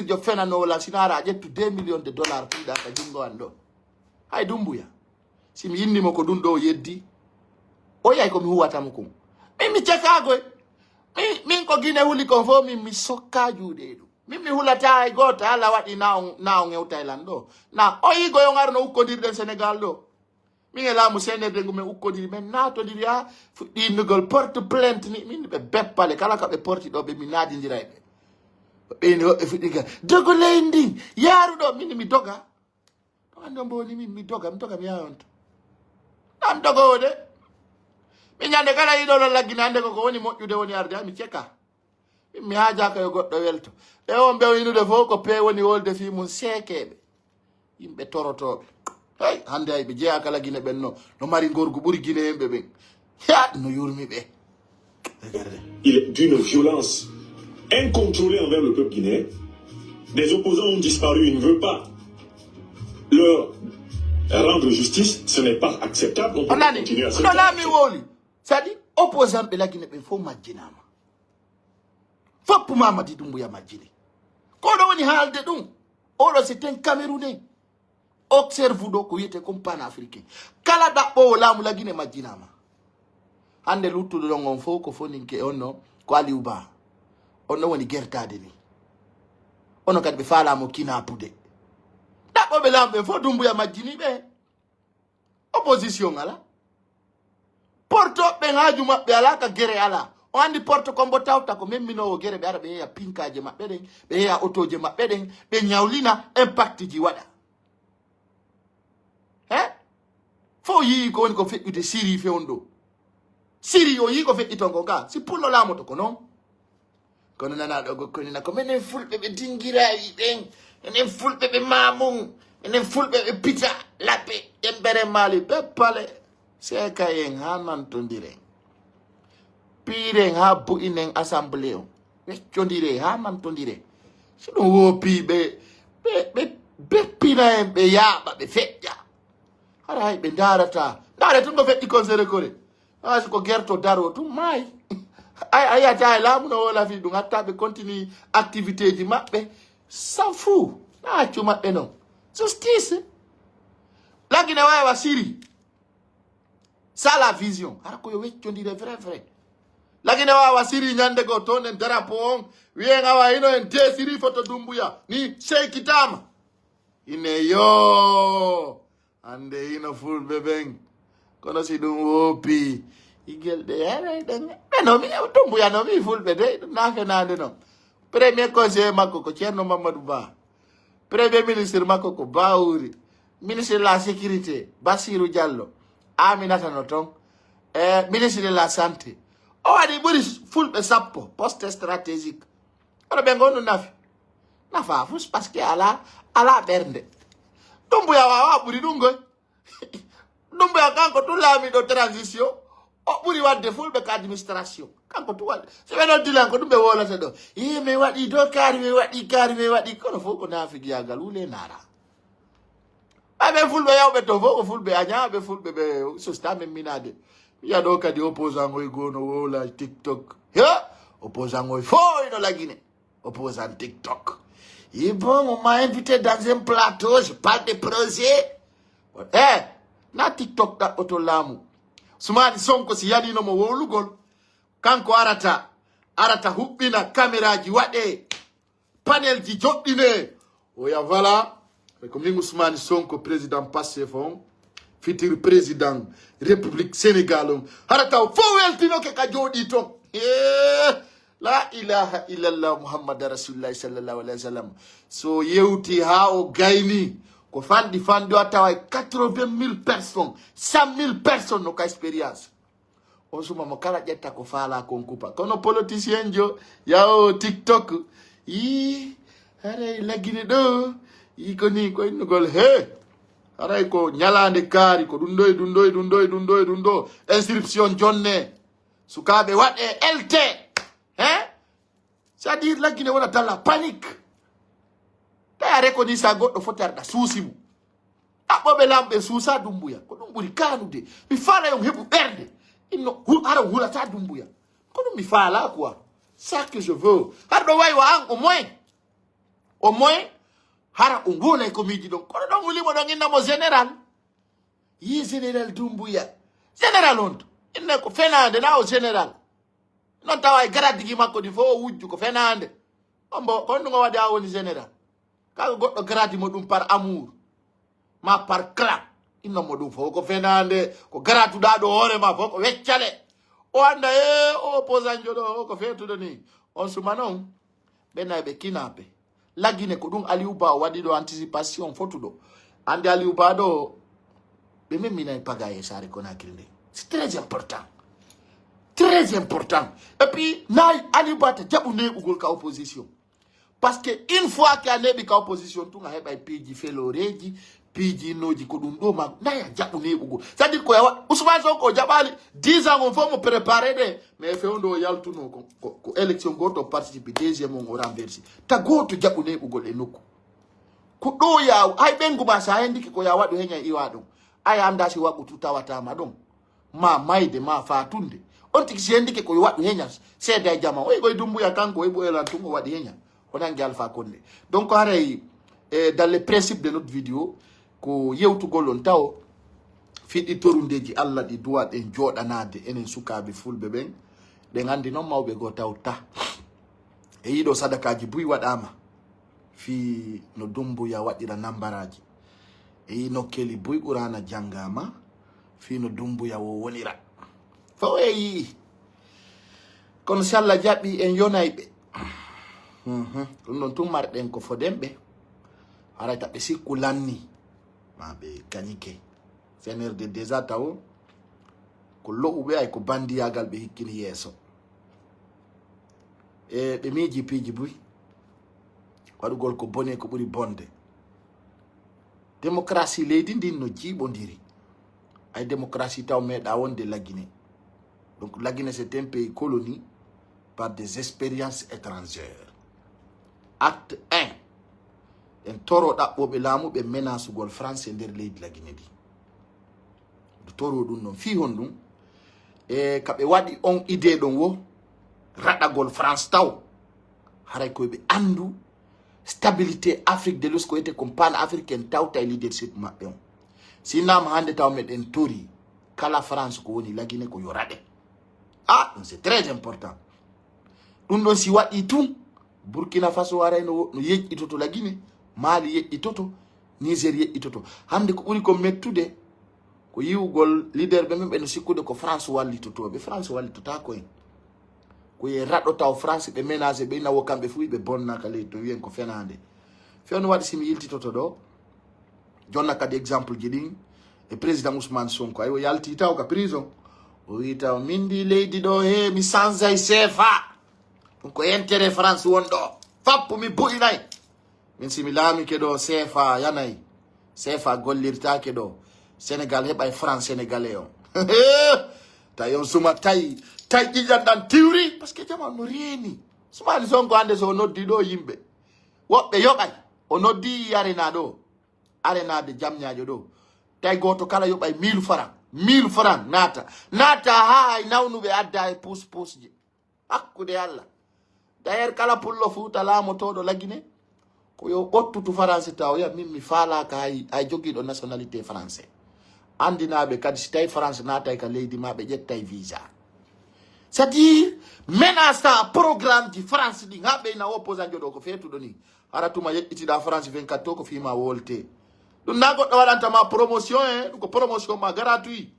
jo fena no la sinara jettu $2 millions pida ka jungo ando hay Dumbuya si mi yindi mo ko dun do yeddi o yay ko mi huwata mo ko mi ceka goy min ko gine huli ko fo mi sokka juude do mi hulata ay goto ala wadi na ngew Thailand do na o yi go ngarno ukkodirden Sénégal do mi ngela mu senede ngume ukkodiri men nato diria fu dinugol porte plainte ni min be beppale kala ka be porti do be mi nadi diraybe be no e fudiga dogo lendi yaru do min mi doga to ando mboni mi doga mi yawonto am dogo de mi nyande kala yido no lagginande ko woni mojjude woni arde mi ceka mi haja ka yo goddo welto e on be winude fo ko pe woni wolde fi mun sekebe yimbe torotobe hey hande ay be jeya kala Guinée ben no mari gorgu buri Guinée be ben ya no yurmi be. Il est d'une violence incontrôlée envers le peuple guinéen. Des opposants ont disparu, il ne veut pas leur rendre justice, ce n'est pas acceptable. On peut pas continuer à se faire. C'est-à-dire, opposant de la Guinée, il faut majinama. Faut pour Mamadi Doumbouya majini. Quand on y a de nous, c'est un Camerounais. Observe donc qu'il était comme pan-africain. Kala d'appo la Guinée majinama. Ande lutu de l'on faut qu'on ninke ono kwa liuba. Ono woni gerta de ni. Ono kad be fala mo kina pude. D'appo be lambe faut Doumbouya majini be. Opposition ala. Porto ben haju mabbe ala ka gere ala. O andi porto kombo tawta ko memmino o gere be ara be ya pinkaje mabbe den, be ya otoje mabbe den, be nyawlina impact ji wada. Fo yi ko woni ko fe'ude siri fewndo. Siri yo yi ko fe'ito ko ga, si pullo la moto ko non. Kono nana do ko ni na ko menen fulbe be dingirayi den, enen fulbe be mamung, enen fulbe be pita lappe, embere mali be pale. C'est kayen hanan tondire. Pire ha bu inen assemblée o. Chondire hanan tondire. Sino wopi be pina be ya ba be fetja. Ara be darata. Dare tungo fetti konsere kore. Ko gerto daro tu mai. Ay ata la mu no wala fi du ngata be continue activité di mabbe. S'en fout. Na chuma eno. Justice. La Guinée wa Siri. Ça la vision. Alors que vous dire vrai. La Guinée wa Siri nyande go tonen drapeau. Wienga wa ino en te Siri photo Doumbouya. Ni Cheikh Kitama. Ine yo. Ande ino full bebeng. Kono si dum wopi. Igel de ere den. No mi Doumbouya no mi full bede. Na fenande no. Premier conseiller makoko Thierno Mamadou Ba. Premier ministre makoko Baouri. Ministre de la sécurité Bassirou Diallo. Aminata Noton, ministre de la Santé. Oh, adi buris full be sappo, poste stratégique. Ono bengo no nafi. Nafa fus parce que ala bernde. Doumbouya wa buri dungo. Doumbouya kanko tout la mi do transition. O buri wadde full be administration. Kanko tout wadde. Se beno dilan ko dumbe wola se do. Me wadi do kari me wadi kono foko nafi giagal ule nara. Abe fulbe ya obeto foko fulbe anya abe fulbe be so sta minade. Ya do ka di opposant ngoy gono wola TikTok. Ya opposant ngoy foi dans la Guinée. Opposant TikTok. Et bon, on m'a invité dans un plateau, je parle de projet. Na TikTok da otolamu. Sumani Sonko si yadi no mo wolugol. Kanko arata hubbina caméra ji wade. Panel ji joddine. Oya voilà. Comme Ousmane Sonko, président passé fond, futur président République Sénégal. Harata fowel tino ke kajodi ton. La ilaha illallah Muhammad Rasulullah sallallahu alaihi wasallam. So yeuti ha o gaini ko fandi atawa 80,000 personnes, 100,000 personnes no ka expérience. On suma mo kala jetta ko fala ko kupa. Kono politicien jo yao TikTok. Hare la Guinée do. Iko ni ko inugol aray ko nyalande kari ko dundo inscription jonne sukabe wade LT c'est-à-dire la Guinée wona dans la panique ta rekodi sa goddo fotarda susimu abobe lambe susa Doumbouya ko dum buri kanude mi fala yo hebu berde inno ara hula ta Doumbouya ko dum mi fala quoi ça que je veux ardo way wa au moins hara ungole ko miji don kono don wuli mo don inna mo général yi général Doumbouya général on inna ko fenande na o général non tawa garadi gi makko di fo wujju ko fenande ombo ko ndungo wadi a woni général ka goddo garadi mo dum par amour ma par crack inna mo dum fo ko fenande ko garatu da do hore ma fo ko weccale o anda o posanjo do ko fetudo ni on suma non benabe kinape la Guinée ko dum Aliouba wadi do anticipation fotudo ande Aliouba do be memina pagaye sare Conakry. C'est très important, très important. Et puis na Aliouba te jabu ne ugol ka opposition parce que une fois qu'il y a ne ka opposition tu nga heba piji feloreji piji noji ko dum do ma naya jabu nebugo c'est-à-dire ko yawa Ousmane Sonko jabali 10 ans on faut me préparer de mais fewndo yaltuno ko élection goto participer deuxième on renverser ta goto jabu nebugo le nokku ko do ya ay benguma sa hendiki ko ya wadu henya iwa dum ay anda si wabu tutawata ma dum ma maide ma fatunde on tiki si hendiki ko wadu henya seda jama o go dumbu ya kanko e boyela tungo wadi henya onangi Alpha Condé donc haray dans le principe de notre vidéo ko yewtugol on taw fiɗi torundeji Allah ɗi duwa ɗen joɗanade enen sukaɓe fulɓe ɓen ɗe gandi noon mawɓe go tawta e yiɗo sadakaji buy waɗama fi no Dumbuya waɗira nambaraji e yi nokkeli buy ɓurana jangama fi no Dumbuya wo wonira fo e yii kono si Allah jaɓi en yonayɓe ɗum ɗon tun marɗen ko foɗenɓe harayta ɓe sikku lanni ma ɓe kañike fenerde déjà taw ko loɓuɓe ay ko bandiyagal ɓe hikkini yeeso e ɓe miiji piiji buy waɗugol ko bone ko ɓuri bonde démocratie leydi ndin no jiiɓodiri ay démocratie taw meeɗa wonde Laguiné donc Laguiné c'est un pays colonie par des expériences étrangères acte 1 en toro ɗaɓɓoɓe laamuɓe menasugol France nder leydi Laguiné ɗi do toro ɗum noon fi hon ɗum e kaɓe waɗi on idée ɗon wo raɗagol France taw haray koyeɓe andu stabilité Afrique de l'Ouest ko wiyete comme pan africaine tawta e leadership maɓɓe on sinama hande taw meɗen tori kala France ko woni Laguiné ko yo raɗe ɗum c'est très important ɗum ɗon si waɗi tun Burkina Faso waray no yeƴƴitoto Laguiné Mali yeƴƴitoto Niger yeƴƴitoto hande ko ɓuri ko mettude ko yiwugol leader ɓe men ɓe no sikkude ko France wallitotoɓe France wallitotako en ko ye raɗo taw France ɓe ménage ɓe nawo kamɓe fu ɓe bonnaka leydi to wiyen ko fenade fewno waɗi simi yiltitoto ɗo jonna kadi exemple ji ɗin e président Ousmane Sonko ay o yalti taw ka prison o wi taw min ndi leydi ɗo he mi changeay CFA ɗum ko intérêt France wonɗo fappu mi boyinayi min simi laamike ɗo CFA yanayi CFA gollirtake ɗo Sénégal heɓay France sénégalais on tawi on suma tawi ƴiƴanɗan tiwri par ce que jama no reeni Ousmane Sonko hande so o noddi ɗo yimɓe woɓɓe yoɓay o noddi arena ɗo arenade jamñajo ɗo tawi goto kala yoɓay 1000 francs naata ha ay nawnuɓe adda e pousse je hakkude Allah d'ailleurs kala pullo fuuta laamotoɗo Laguiné ko yo ɓottutu français taw ya min mi faalaka hay jogiiɗo nationalité français andinaɓe kadi si tawi France naatay ka leydi ma ɓe ƴettay visa c'est à dire menaça programme ji France ɗin ha ɓeyna opposant jo ɗo ko feetuɗo ni hara tuma yeƴƴitiɗa France 24 to ko fima wolte ɗum na goɗɗo waɗantama promotion ɗum ko promotion ma gratuit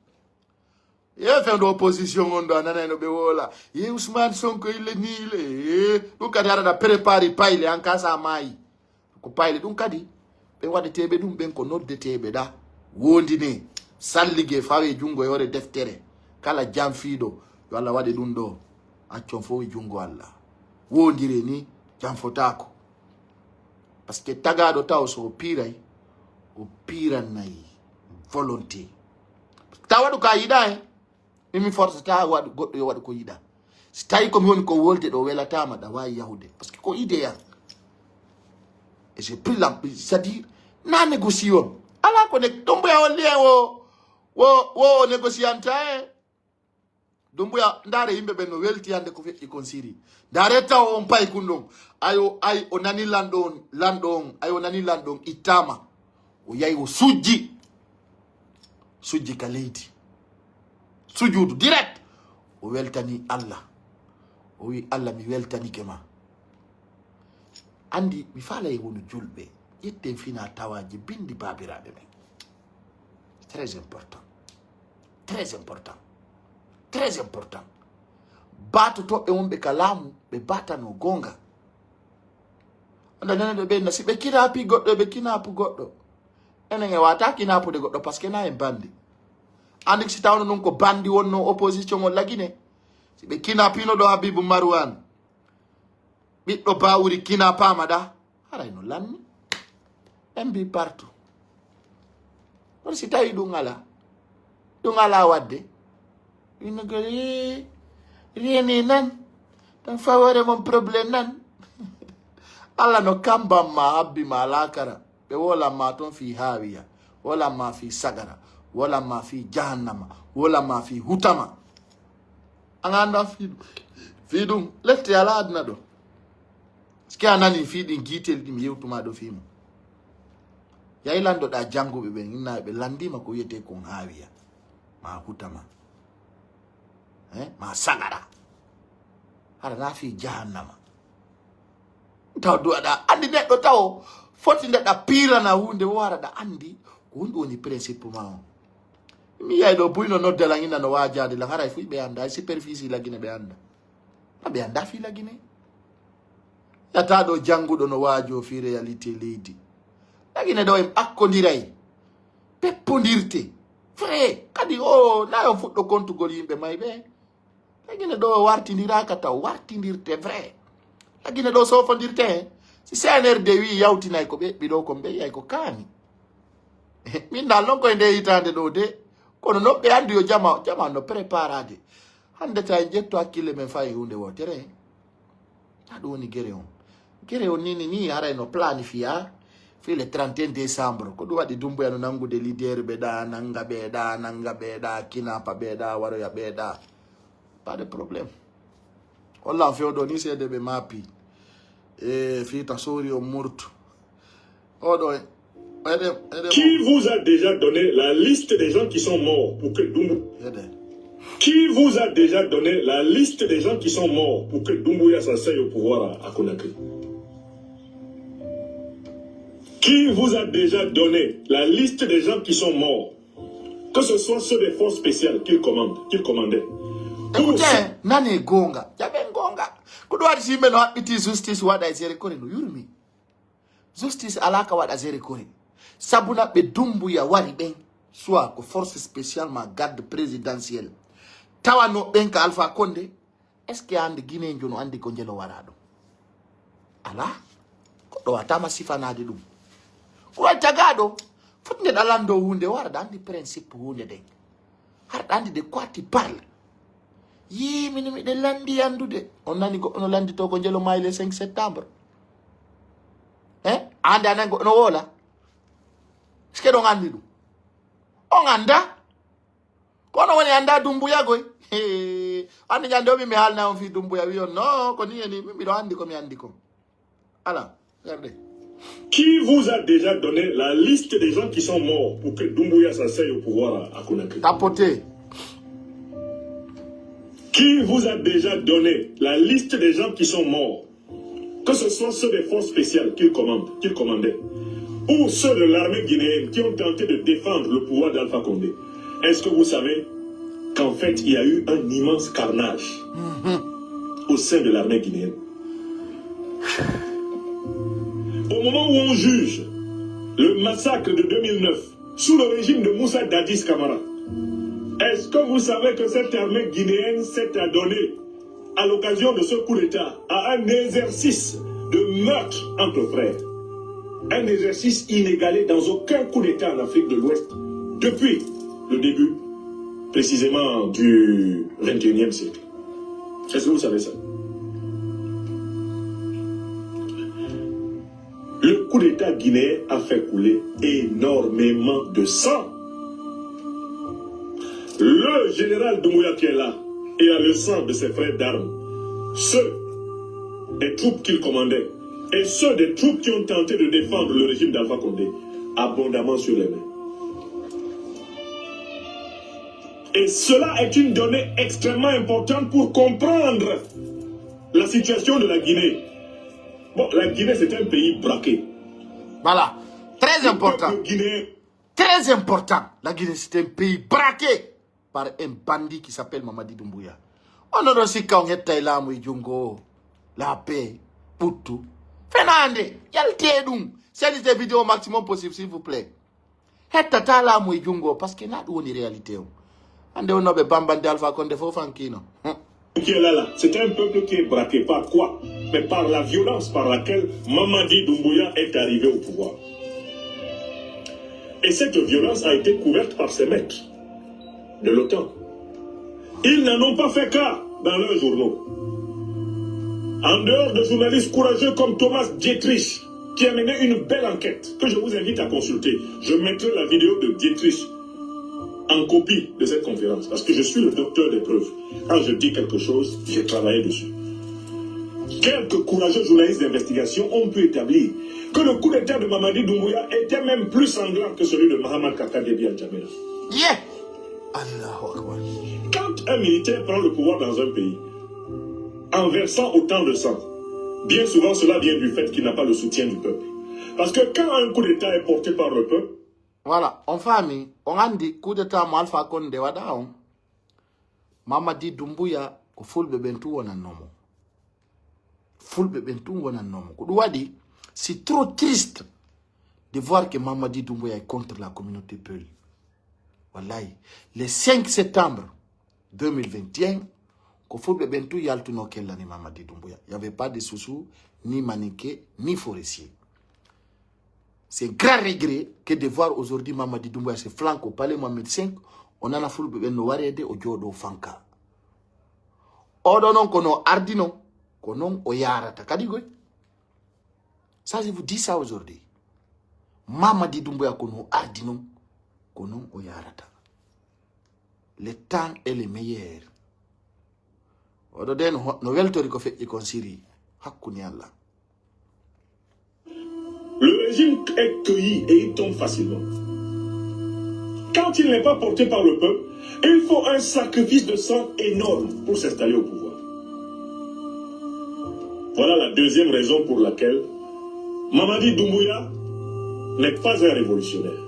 ye fewndo opposition on ɗo a nanay no ɓe wola ye Ousmane Sonko ille niile ɗum kadi haɗaɗa préparé payle en cas sa maayi ko payle ɗum kadi ɓe waɗeteɓe ɗum ɓen ko noddeteɓe ɗa wondine sallige fawe jungo yore deftere kala jamfiɗo yo Allah waɗe ɗum ɗo accon fo jungo Allah wondire ni jam fotako par ce que tagaɗo taw so o piray o pirannayi volonté ta waɗu ka yiɗa mimi force ta waɗu goɗɗo yo waɗu ko yiɗa si tawi komi woni ko wolde ɗo welatama ɗa wawi yahude par ce que ko idéal et j'ai pris c'est à dire na négociation ala ko nek Dumbuya on lien wo négocianta Dumbuya ndare yimɓe ɓen no welti hande ko feƴƴi kon siri ndare taw on pay kundon ay o nani lanɗo on ay o nani lanɗo on ittama o yahi o sujji ka leydi sujudu direct o weltani Allah o wi Allah mi weltanike ma andi mi faala e wonu julɓe ƴetten fina tawaji bindi babiraɓe men très important batotoɓe wonɓe ka laamu ɓe batano gonga anda neneɗo ɓenna si ɓe kinapi goɗɗo ɓe kinapu goɗɗo enen e wata kinapude goɗɗo par ce que na en bandi andi si tawno noon ko bandi wonno opposition o Laguiné si ɓe kinapino ɗo Habibou Marwan ɓiɗɗo bawuri kinapama ɗa haray no lanni en mbi partout on si tawi dungala wadde ina gari rieni nan tan fawore mon problème nan alla no kamba ma abbi ma lakara be wala ma ton fi hawiya wala ma fi sagara wala ma fi jahannama wala ma fi hutama anganda fi dum lefte ala adna do ski anani fi din gitel dim yewtuma do fi mo yayi lando da jango be ngina be landima ko yete ko hawiya ma hutama ma sagara hara na fi jahannama taw do ada andi neddo taw foti ndeda pira na hunde wara da andi ko hundo ni principe ma mi yai do buino no de la ngina no wajade la hara fu be anda superficie la gine be anda be anda fi la gine yata do jangudo no wajo fi reality lady la gine do em akkondiray peppondirte frère kadi o na yo fuddo kontu gol yimbe may be la gine do wartindira ka taw wartindirte vrai la gine do sofondirte si CNRD wi yawtinay ko be bido ko be yay ko kani min dal non ko ende hitande do de kono no be andi yo jama no preparade hande ta jetto hakkille men fay hunde wotere ado woni gere on ni ara no planifia fi le 31 décembre ko do wadi dumbu ya no nangude leader be da nanga be da kinapa be da waro ya be da pas de problème wala fi odo ni se de be mapi fi tasori o murtu odo. Qui vous a déjà donné la liste des gens qui sont morts pour que Doumbouya... Qui vous a déjà donné la liste des gens qui sont morts pour que Doumbouya s'asseye au pouvoir à Conakry? Qui vous a déjà donné la liste des gens qui sont morts? Que ce soit ceux des forces spéciales qu'il commandait. Écoutez, nani gonga, yabe gonga. Kudwadi si meno hapiti justice wada izere kore no yurumi. Justice alaka wada izere kore. Sabuna be Doumbouya wari ben soit ko force spécialement garde présidentielle tawano ben ka Alpha Condé est-ce que andi Guinée njono andi ko njelo warado ala ko do atama sifanade dum ko tagado futne dalando hunde warada andi principe hunde de har andi de quoi tu parles yi minimi de landi andude on nani ko on landi to ko njelo may le 5 septembre andi anango no wola ske do ngandi dum on anda kono woni anda Doumbouya goy andi nyande mi halna on fi Doumbouya wi on no ko ni mi do andi ko mi andi ko ala regardez. Qui vous a déjà donné la liste des gens qui sont morts pour que Doumbouya s'asseye au pouvoir à Conakry? Tapoté. Qui vous a déjà donné la liste des gens qui sont morts? Que ce soit ceux des forces spéciales qu'il commandait, ou ceux de l'armée guinéenne qui ont tenté de défendre le pouvoir d'Alpha Condé. Est-ce que vous savez qu'en fait, il y a eu un immense carnage au sein de l'armée guinéenne? Au moment où on juge le massacre de 2009 sous le régime de Moussa Dadis Camara, est-ce que vous savez que cette armée guinéenne s'est adonnée à l'occasion de ce coup d'État à un exercice de meurtre entre frères? Un exercice inégalé dans aucun coup d'État en Afrique de l'Ouest depuis le début, précisément, du 21e siècle. Est-ce que vous savez ça? Le coup d'État guinéen a fait couler énormément de sang. Le général Doumbouya qui est là, il a le sang de ses frères d'armes, ceux des troupes qu'il commandait, et ceux des troupes qui ont tenté de défendre le régime d'Alpha Condé, abondamment sur les mains. Et cela est une donnée extrêmement importante pour comprendre la situation de la Guinée. Bon, la Guinée, c'est un pays braqué. Voilà, très important. Guinée... Très important. La Guinée, c'est un pays braqué par un bandit qui s'appelle Mamadi Doumbouya. On a aussi quand on est Thaïlande, Djongo, la paix, Poutou. Fernande, yaltedum. C'est des vidéos au maximum possible, s'il vous plaît. Hetta tala mou Djongo, parce que n'a pas de réalité. Ande on a bambande Alpha Condé Fofankino. Qui est là, c'est un peuple qui est braqué par quoi? Mais par la violence par laquelle Mamadi Doumbouya est arrivé au pouvoir. Et cette violence a été couverte par ses maîtres de l'OTAN. Ils n'en ont pas fait cas dans leurs journaux. En dehors de journalistes courageux comme Thomas Dietrich, qui a mené une belle enquête, que je vous invite à consulter. Je mettrai la vidéo de Dietrich en copie de cette conférence, parce que je suis le docteur des preuves. Quand je dis quelque chose, j'ai travaillé dessus. Quelques courageux journalistes d'investigation ont pu établir que le coup d'état de Mamadi Doumbouya était même plus sanglant que celui de Mohamed Kaka Déby Al-Djamena. Yeah! Allahu Akbar. Quand un militaire prend le pouvoir dans un pays, en versant autant de sang, bien souvent cela vient du fait qu'il n'a pas le soutien du peuple. Parce que quand un coup d'état est porté par le peuple, voilà, on famille, on a dit coup d'état Alpha Condé wadaon. Mamadi Doumbouya ko fulbe bentu wona nomo. Fulbe bentu wona nomo. Ko wadi, c'est trop triste de voir que Mamadi Doumbouya est contre la communauté Peul. Wallahi, le 5 septembre 2021, ko fulbe bentu yaltuno kellani Mamadi Doumbouya. Il n'y avait pas de Soussou, ni Maniké, ni Forestier. C'est un grand regret que de voir aujourd'hui Mamadi Doumbouya se flanque au palais Mohamed V. On a la foule de Noirede au Djodo Fanka. Odonon kono ardino, konon oyarata. Kadigoy. Ça, je vous dis ça aujourd'hui. Mamadi Doumbouya kono ardino, konon oyarata. Le temps est le meilleur. Ododen nouvelle tori ko fe ikonsiri. Hakuni Allah. le régime est cueilli et il tombe facilement. Quand il n'est pas porté par le peuple, il faut un sacrifice de sang énorme pour s'installer au pouvoir. Voilà la deuxième raison pour laquelle Mamadi Doumbouya n'est pas un révolutionnaire.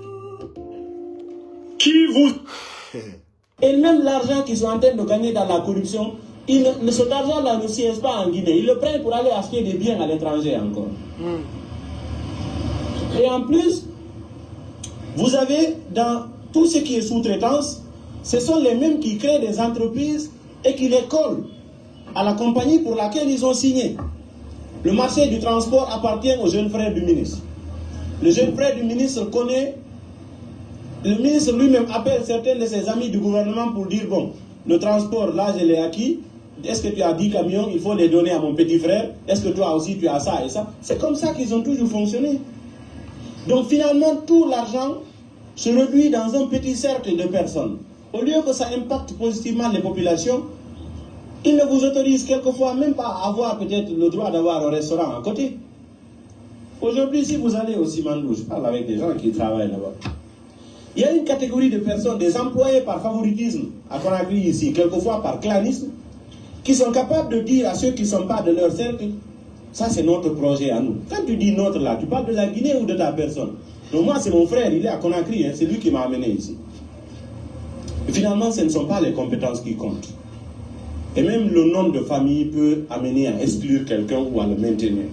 Qui vous... Et même l'argent qu'ils sont en train de gagner dans la corruption, cet argent-là ne siège pas en Guinée. Ils le prennent pour aller acheter des biens à l'étranger encore. Et en plus, vous avez dans tout ce qui est sous-traitance, ce sont les mêmes qui créent des entreprises et qui les collent à la compagnie pour laquelle ils ont signé. Le marché du transport appartient au jeune frère du ministre. Le jeune frère du ministre connaît, le ministre lui-même appelle certains de ses amis du gouvernement pour dire, bon, le transport, là je l'ai acquis, est-ce que tu as 10 camions, il faut les donner à mon petit frère, est-ce que toi aussi tu as ça et ça? C'est comme ça qu'ils ont toujours fonctionné. Donc finalement, tout l'argent se réduit dans un petit cercle de personnes. Au lieu que ça impacte positivement les populations, ils ne vous autorisent quelquefois même pas à avoir peut-être le droit d'avoir un restaurant à côté. Aujourd'hui, si vous allez au Simandou, je parle avec des gens qui travaillent là-bas. Il y a une catégorie de personnes, des employés par favoritisme, à Conakry ici, quelquefois par clanisme, qui sont capables de dire à ceux qui ne sont pas de leur cercle, ça c'est notre projet à nous. Quand tu dis notre là, tu parles de la Guinée ou de ta personne? Donc moi c'est mon frère, il est à Conakry, hein, c'est lui qui m'a amené ici. Et finalement ce ne sont pas les compétences qui comptent. Et même le nom de famille peut amener à exclure quelqu'un ou à le maintenir.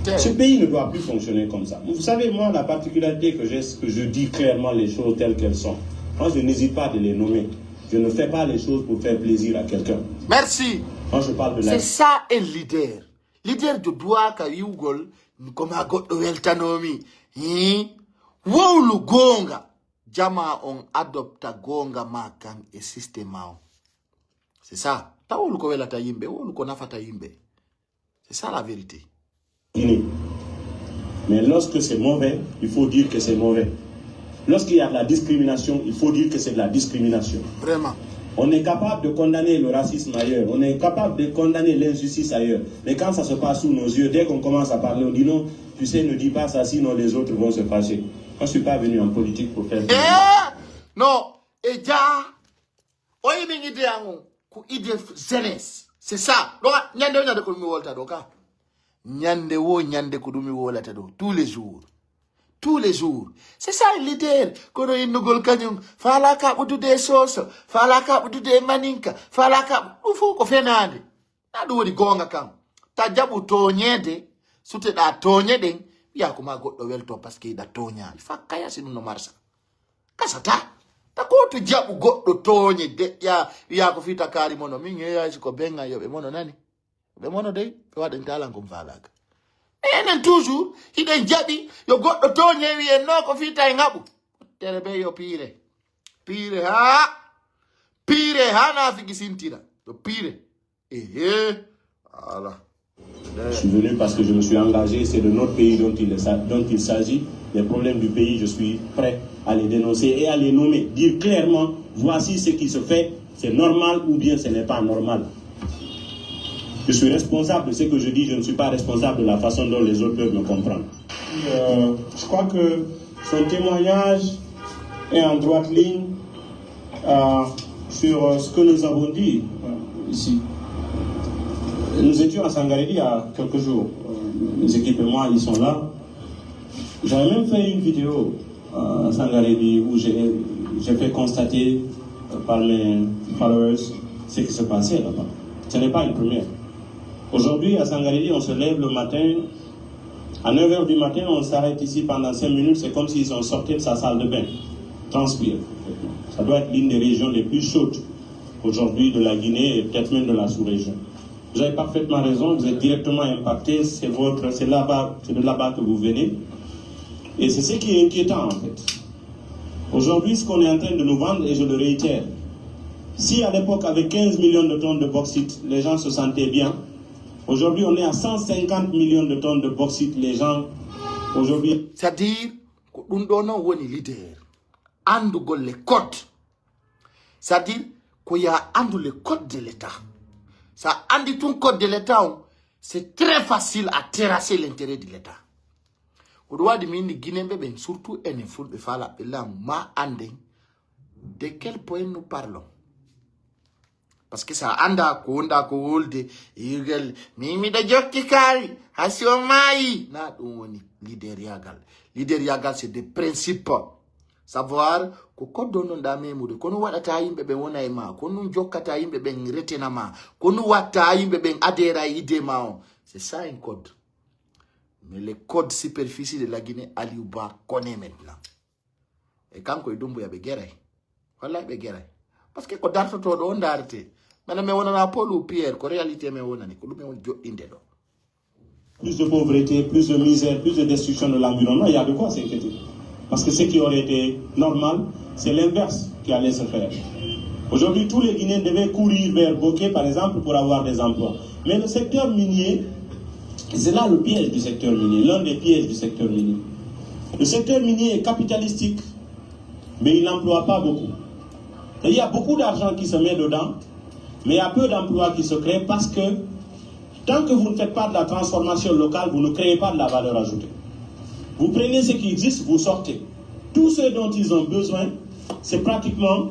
Ce pays ne doit plus fonctionner comme ça. Vous savez, moi, la particularité que j'ai, c'est que je dis clairement les choses telles qu'elles sont. Moi, je n'hésite pas de les nommer. Je ne fais pas les choses pour faire plaisir à quelqu'un. Merci. Moi, je parle de la... C'est ça un leader. Leader de droit ka yugol, comme a got weltanomi. Wolu gonga. Jama on adopta gonga makan et système. C'est ça. Ta wolu ko welata yimbe, wolu ko nafata yimbe. C'est ça la vérité. Mais lorsque c'est mauvais, il faut dire que c'est mauvais. Lorsqu'il y a de la discrimination, il faut dire que c'est de la discrimination. Vraiment. On est capable de condamner le racisme ailleurs, on est capable de condamner l'injustice ailleurs. Mais quand ça se passe sous nos yeux, dès qu'on commence à parler, on dit non, tu sais, ne dis pas ça, sinon les autres vont se fâcher. Moi, je ne suis pas venu en politique pour faire... Non, et déjà, on y a une idée, idée jeunesse. C'est ça. Nyande wo nyande kudumi wo latado tous les jours. Tous les jours. C'est ça le leader. Kono inugol kanyum. Falaka utude soso. Falaka utude maninka. Falaka ufu ko fenande. Nadu wodi gonga kam. Tajabu tonyede. Sute da tonyede. Ya kuma goddo welto parce que da tonya. Fa kaya sinu no marsa. Kasata. Ta ko to jabu goddo tonyede. Ya ko fita kali mono minye ya ko benga yo be mono nani. Be mono dey. Be wada ntala ngomfalaga. enen toujours hiɗen jaɓi yo goɗɗo to ñewi en no ko fita e ngaɓu tere ɓe yo piire piire ha nafiki sintira yo piire voilà. Je suis venu parce que je me suis engagé, c'est de notre pays dont il s'agit. Les problèmes du pays, je suis prêt à les dénoncer et à les nommer. Dire clairement, voici ce qui se fait, c'est normal ou bien ce n'est pas normal. Je suis responsable de ce que je dis, je ne suis pas responsable de la façon dont les autres peuvent me comprendre. Je crois que son témoignage est en droite ligne sur ce que nous avons dit ici. Nous étions à Sangaredi il y a quelques jours. Les équipes et moi, ils sont là. J'avais même fait une vidéo à Sangaredi où j'ai fait constater par mes followers ce qui se passait là-bas. Ce n'est pas une première. Aujourd'hui, à Sangaredi, on se lève le matin. À 9h du matin, on s'arrête ici pendant 5 minutes. C'est comme s'ils ont sorti de sa salle de bain. Transpire. Ça doit être l'une des régions les plus chaudes aujourd'hui de la Guinée et peut-être même de la sous-région. Vous avez parfaitement raison, vous êtes directement impacté, c'est de là-bas que vous venez. Et c'est ce qui est inquiétant en fait. Aujourd'hui, ce qu'on est en train de nous vendre, et je le réitère, si à l'époque, avec 15 millions de tonnes de bauxite, les gens se sentaient bien, aujourd'hui on est à 150 millions de tonnes de bauxite, les gens, aujourd'hui... C'est-à-dire, qu'on a un leader, andugol les codes. C'est-à-dire, qu'il y a le code de l'État. Ça andi tout code de l'État, c'est très facile à terrasser l'intérêt de l'État. Au droit de mini Guinée, surtout en foule de fala ma ande. De quel point nous parlons? Parce que ça anda ko wolde yugel mimi da jokki kari hasio mai na dum woni leader yagal c'est des principes. Savoir ko koddo non da memude kono wadata yimbe be wona e ma kono jokkata yimbe be retena ma kono watta yimbe be adera ide ma on. C'est ça un code. Mais le code superficie de la Guinée, Aliouba connaît maintenant. Et quand il y a des guerres, voilà des guerres. Parce que quand on a on d'arte, maintenant mais on a Paul ou Pierre, en réalité mais on a ni plus de pauvreté, plus de misère, plus de destruction de l'environnement, il y a de quoi s'inquiéter. Parce que ce qui aurait été normal, c'est l'inverse qui allait se faire. Aujourd'hui, tous les Guinéens devaient courir vers Bokeh, par exemple, pour avoir des emplois. Mais le secteur minier, c'est là le piège du secteur minier, l'un des pièges du secteur minier. Le secteur minier est capitalistique, mais il n'emploie pas beaucoup. Et il y a beaucoup d'argent qui se met dedans, mais il y a peu d'emplois qui se créent parce que tant que vous ne faites pas de la transformation locale, vous ne créez pas de la valeur ajoutée. Vous prenez ce qui existe, vous sortez. Tout ce dont ils ont besoin, c'est pratiquement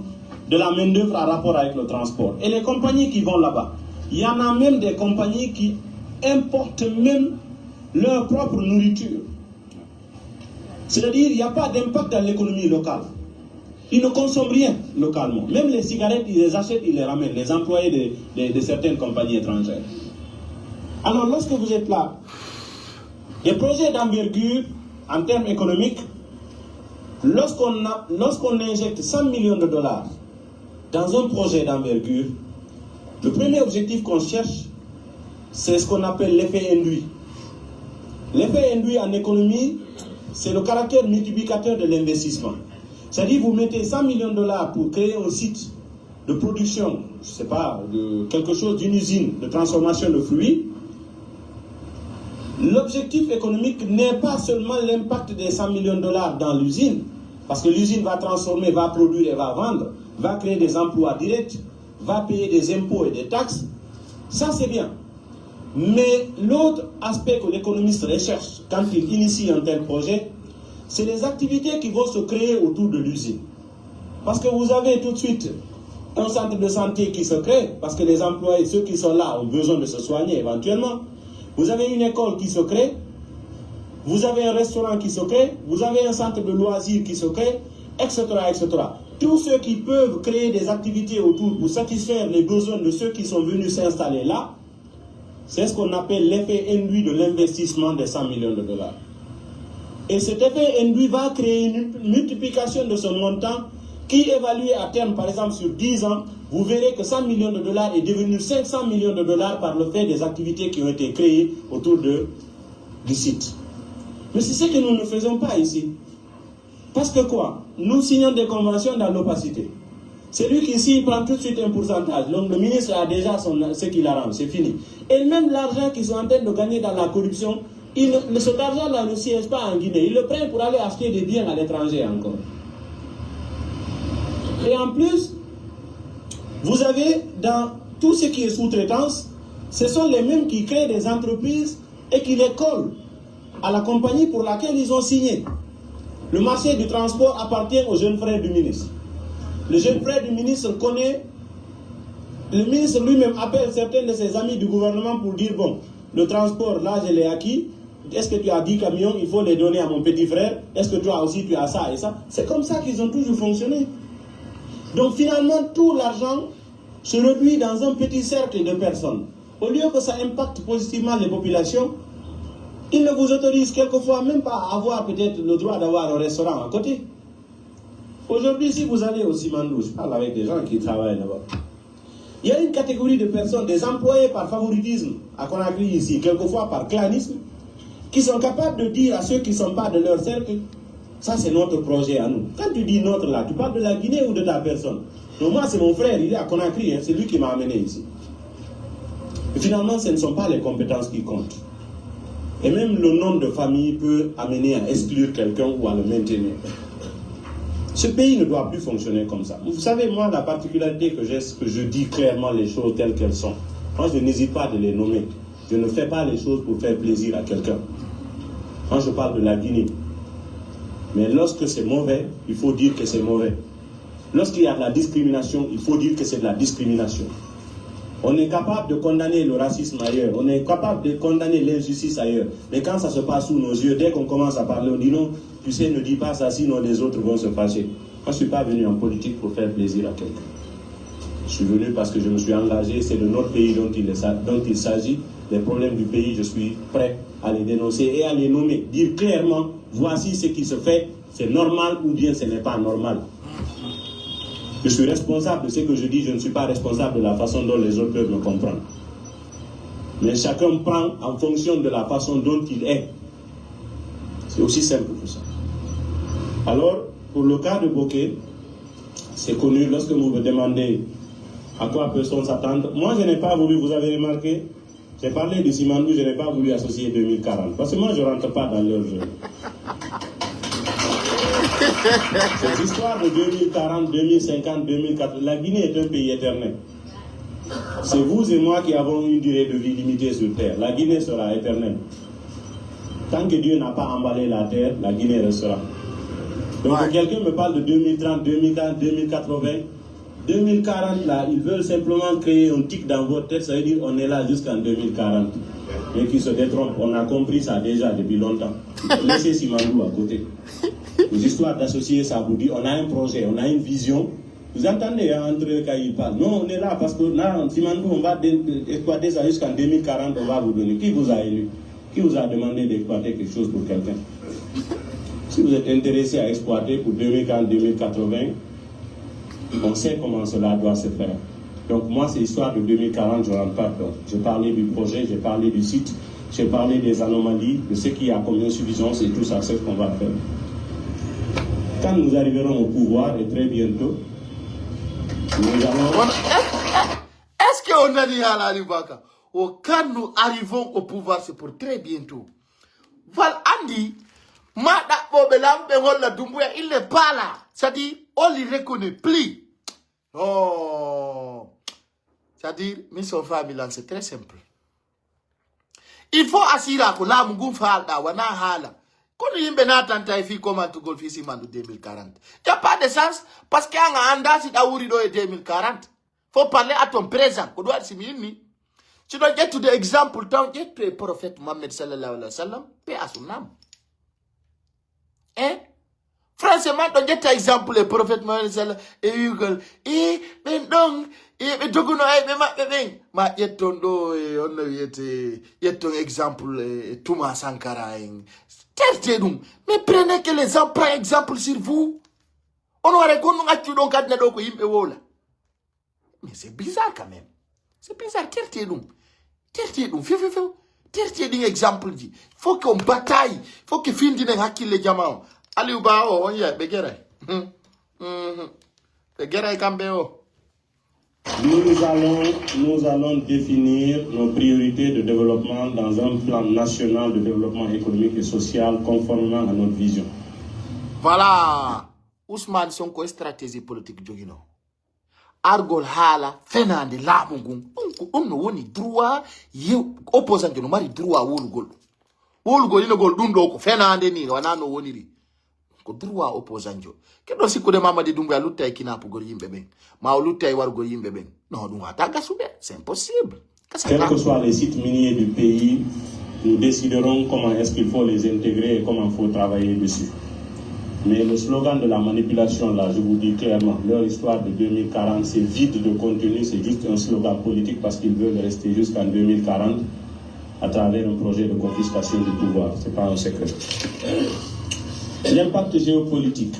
de la main-d'œuvre en rapport avec le transport. Et les compagnies qui vont là-bas, il y en a même des compagnies qui importent même leur propre nourriture. C'est-à-dire, il n'y a pas d'impact dans l'économie locale. Ils ne consomment rien localement. Même les cigarettes, ils les achètent, ils les ramènent, les employés de certaines compagnies étrangères. Alors, lorsque vous êtes là, des projets d'envergure en termes économiques, lorsqu'on injecte 100 millions de dollars dans un projet d'envergure, le premier objectif qu'on cherche, c'est ce qu'on appelle l'effet induit. L'effet induit en économie, c'est le caractère multiplicateur de l'investissement. C'est-à-dire vous mettez 100 millions de dollars pour créer un site de production, je ne sais pas, de quelque chose, d'une usine de transformation de fruits. L'objectif économique n'est pas seulement l'impact des 100 millions de dollars dans l'usine, parce que l'usine va transformer, va produire et va vendre, va créer des emplois directs, va payer des impôts et des taxes. Ça, c'est bien. Mais l'autre aspect que l'économiste recherche quand il initie un tel projet, c'est les activités qui vont se créer autour de l'usine. Parce que vous avez tout de suite un centre de santé qui se crée, parce que les employés, ceux qui sont là, ont besoin de se soigner éventuellement. Vous avez une école qui se crée, vous avez un restaurant qui se crée, vous avez un centre de loisirs qui se crée, etc., etc. Tous ceux qui peuvent créer des activités autour pour satisfaire les besoins de ceux qui sont venus s'installer là, c'est ce qu'on appelle l'effet induit de l'investissement des 100 millions de dollars. Et cet effet induit va créer une multiplication de ce montant qui, évalué à terme, par exemple sur 10 ans, vous verrez que 100 millions de dollars est devenu 500 millions de dollars par le fait des activités qui ont été créées autour de du site. Mais c'est ce que nous ne faisons pas ici. Parce que quoi? Nous signons des conventions dans l'opacité. Celui qui signe prend tout de suite un pourcentage. Donc le ministre a déjà ce qu'il arrange, c'est fini. Et même l'argent qu'ils sont en train de gagner dans la corruption, cet argent-là ne siège pas en Guinée. Ils le prennent pour aller acheter des biens à l'étranger encore. Et en plus, vous avez dans tout ce qui est sous-traitance, ce sont les mêmes qui créent des entreprises et qui les collent à la compagnie pour laquelle ils ont signé. Le marché du transport appartient au jeune frère du ministre. Le jeune frère du ministre connaît, le ministre lui-même appelle certains de ses amis du gouvernement pour dire, bon, le transport, là, je l'ai acquis. Est-ce que tu as 10 camions, il faut les donner à mon petit frère? Est-ce que toi aussi, tu as ça et ça? C'est comme ça qu'ils ont toujours fonctionné. Donc finalement, tout l'argent se réduit dans un petit cercle de personnes. Au lieu que ça impacte positivement les populations, ils ne vous autorisent quelquefois même pas à avoir peut-être le droit d'avoir un restaurant à côté. Aujourd'hui, si vous allez au Simandou, je parle avec des gens qui travaillent là-bas. Il y a une catégorie de personnes, des employés par favoritisme, à Conakry ici, quelquefois par clanisme, qui sont capables de dire à ceux qui ne sont pas de leur cercle, ça c'est notre projet à nous. Quand tu dis notre là, tu parles de la Guinée ou de ta personne? Donc moi c'est mon frère, il est à Conakry, hein, c'est lui qui m'a amené ici. Et finalement, ce ne sont pas les compétences qui comptent. Et même le nom de famille peut amener à exclure quelqu'un ou à le maintenir. Ce pays ne doit plus fonctionner comme ça. Vous savez, moi, la particularité que j'ai, c'est que je dis clairement les choses telles qu'elles sont. Moi, je n'hésite pas de les nommer. Je ne fais pas les choses pour faire plaisir à quelqu'un. Moi, je parle de la Guinée. Mais lorsque c'est mauvais, il faut dire que c'est mauvais. Lorsqu'il y a de la discrimination, il faut dire que c'est de la discrimination. On est capable de condamner le racisme ailleurs, on est capable de condamner l'injustice ailleurs. Mais quand ça se passe sous nos yeux, dès qu'on commence à parler, on dit non, tu sais, ne dis pas ça, sinon les autres vont se fâcher. Moi, je ne suis pas venu en politique pour faire plaisir à quelqu'un. Je suis venu parce que je me suis engagé, c'est de notre pays dont il s'agit. Les problèmes du pays, je suis prêt à les dénoncer et à les nommer. Dire clairement, voici ce qui se fait, c'est normal ou bien ce n'est pas normal. Je suis responsable de ce que je dis, je ne suis pas responsable de la façon dont les autres peuvent me comprendre. Mais chacun prend en fonction de la façon dont il est. C'est aussi simple que ça. Alors, pour le cas de Bokeh, c'est connu, lorsque vous me demandez à quoi peut-on s'attendre, moi je n'ai pas voulu, vous avez remarqué, j'ai parlé du Simandou, je n'ai pas voulu associer 2040, parce que moi je ne rentre pas dans leur jeu. Cette histoire de 2040, 2050, 2040, la Guinée est un pays éternel. C'est vous et moi qui avons une durée de vie limitée sur Terre. La Guinée sera éternelle. Tant que Dieu n'a pas emballé la Terre, la Guinée restera. Donc quand quelqu'un me parle de 2030, 2040, 2080, 2040 là, ils veulent simplement créer un tic dans votre tête, ça veut dire on est là jusqu'en 2040. Mais qui se détrompent, on a compris ça déjà depuis longtemps. Laissez Simandou à côté. Les histoires d'associés, ça vous dit, on a un projet, on a une vision. Vous entendez hein, entre eux quand ils parlent. Non, on est là parce que là, Simandou, on va exploiter ça jusqu'en 2040, on va vous donner. Qui vous a élu? Qui vous a demandé d'exploiter quelque chose pour quelqu'un? Si vous êtes intéressé à exploiter pour 2040, 2080, on sait comment cela doit se faire. Donc moi, ces histoires de 2040, je ne rentre pas dedans. J'ai parlé du projet, j'ai parlé du site, j'ai parlé des anomalies, de ce qu'il y a comme insuffisance et tout ça, c'est ce qu'on va faire. Quand nous arriverons au pouvoir, et très bientôt, nous allons... Est-ce qu'on a dit à la Ribaka? Quand nous arrivons au pouvoir, c'est pour très bientôt. Val Andy, il n'est pas là. C'est-à-dire, on ne le reconnaît plus. Oh. C'est-à-dire, mission familiale, c'est très simple. Il faut assurer que là, nous faisons wana hala. Quand nous avons fait comment tu golf ici en 2040. Il n'y a pas de sens parce qu'il y a un anda si d'aouri do 2040. Faut parler à ton présent. Tu dois get to the example. Don't get to the prophète Mohammed sallallahu alayhi wa sallam. Paix à son âme. Hein? Franchement, tu get to example le prophète Mohammed sallallahu alayhi wa sallam. Ben donc, ben doguno ben ma yetondo on yeton exemple Thomas Sankara. Mais prenez que les gens prennent exemple sur vous. On aurait connu un actu donc à n'ado ko yimbe wola. Mais c'est bizarre quand même. C'est bizarre. Tertedum. tertier ding exemple ji faut qu'on bataille faut que fin dine hakille jamao ali uba o on ya be geray be geray kambe o. Nous allons définir nos priorités de développement dans un plan national de développement économique et social conformément à notre vision. Voilà, Ousmane Sonko stratégie politique jogino. Argol hala fenande lamungun onno woni droit ye opposant no mari droit wolgol ino gol dundo ko fenande ni wana no woniri ko droit opposant jo kedo sikkude Mamadi Doumbouya lutta e kinapu gol yimbe ben ma lutta e wargol yimbe ben non dum ata gasube c'est impossible. Quels que soient les sites miniers du pays, nous déciderons comment est-ce qu'il faut les intégrer et comment il faut travailler dessus. Mais le slogan de la manipulation, là, je vous dis clairement, leur histoire de 2040, c'est vide de contenu, c'est juste un slogan politique parce qu'ils veulent rester jusqu'en 2040 à travers un projet de confiscation du pouvoir. Ce n'est pas un secret. L'impact géopolitique.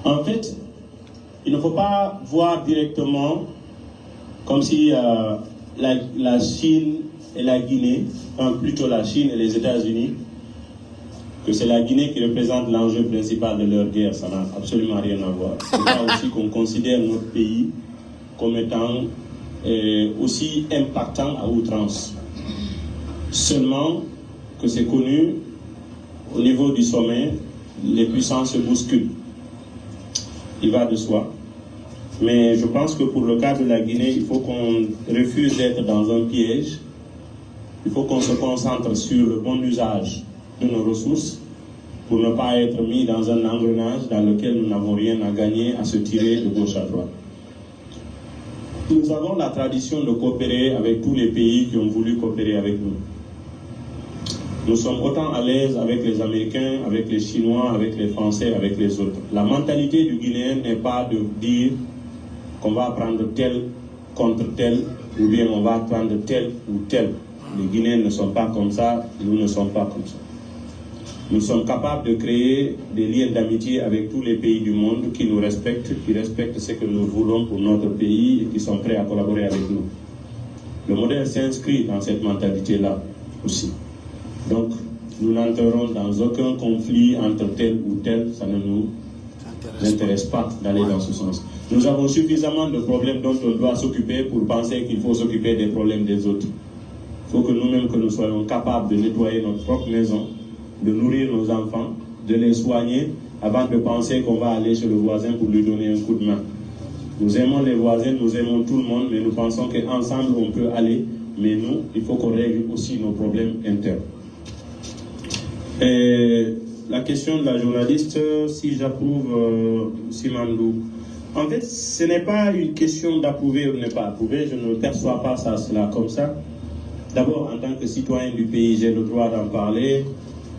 En fait, il ne faut pas voir directement comme si la Chine et la Guinée, enfin plutôt la Chine et les États-Unis, que c'est la Guinée qui représente l'enjeu principal de leur guerre. Ça n'a absolument rien à voir. C'est pas aussi qu'on considère notre pays comme étant aussi impactant à outrance. Seulement que c'est connu, au niveau du sommet, les puissances se bousculent. Il va de soi. Mais je pense que pour le cas de la Guinée, il faut qu'on refuse d'être dans un piège. Il faut qu'on se concentre sur le bon usage de nos ressources pour ne pas être mis dans un engrenage dans lequel nous n'avons rien à gagner à se tirer de gauche à droite. Nous avons la tradition de coopérer avec tous les pays qui ont voulu coopérer avec nous. Nous sommes autant à l'aise avec les Américains, avec les Chinois, avec les Français, avec les autres. La mentalité du Guinéen n'est pas de dire qu'on va prendre tel contre tel, ou bien on va prendre tel ou tel. Les Guinéens ne sont pas comme ça, nous ne sommes pas comme ça. Nous sommes capables de créer des liens d'amitié avec tous les pays du monde qui nous respectent, qui respectent ce que nous voulons pour notre pays et qui sont prêts à collaborer avec nous. Le modèle s'inscrit dans cette mentalité-là aussi. Donc, nous n'entrerons dans aucun conflit entre tel ou tel, ça ne nous intéresse pas d'aller dans ce sens. Nous avons suffisamment de problèmes dont on doit s'occuper pour penser qu'il faut s'occuper des problèmes des autres. Il faut que nous-mêmes, que nous soyons capables de nettoyer notre propre maison, de nourrir nos enfants, de les soigner, avant de penser qu'on va aller chez le voisin pour lui donner un coup de main. Nous aimons les voisins, nous aimons tout le monde, mais nous pensons qu'ensemble on peut aller, mais nous, il faut qu'on règle aussi nos problèmes internes. Et la question de la journaliste, si j'approuve Simandou, en fait, ce n'est pas une question d'approuver ou de ne pas approuver, je ne perçois pas cela comme ça. D'abord, en tant que citoyen du pays, j'ai le droit d'en parler.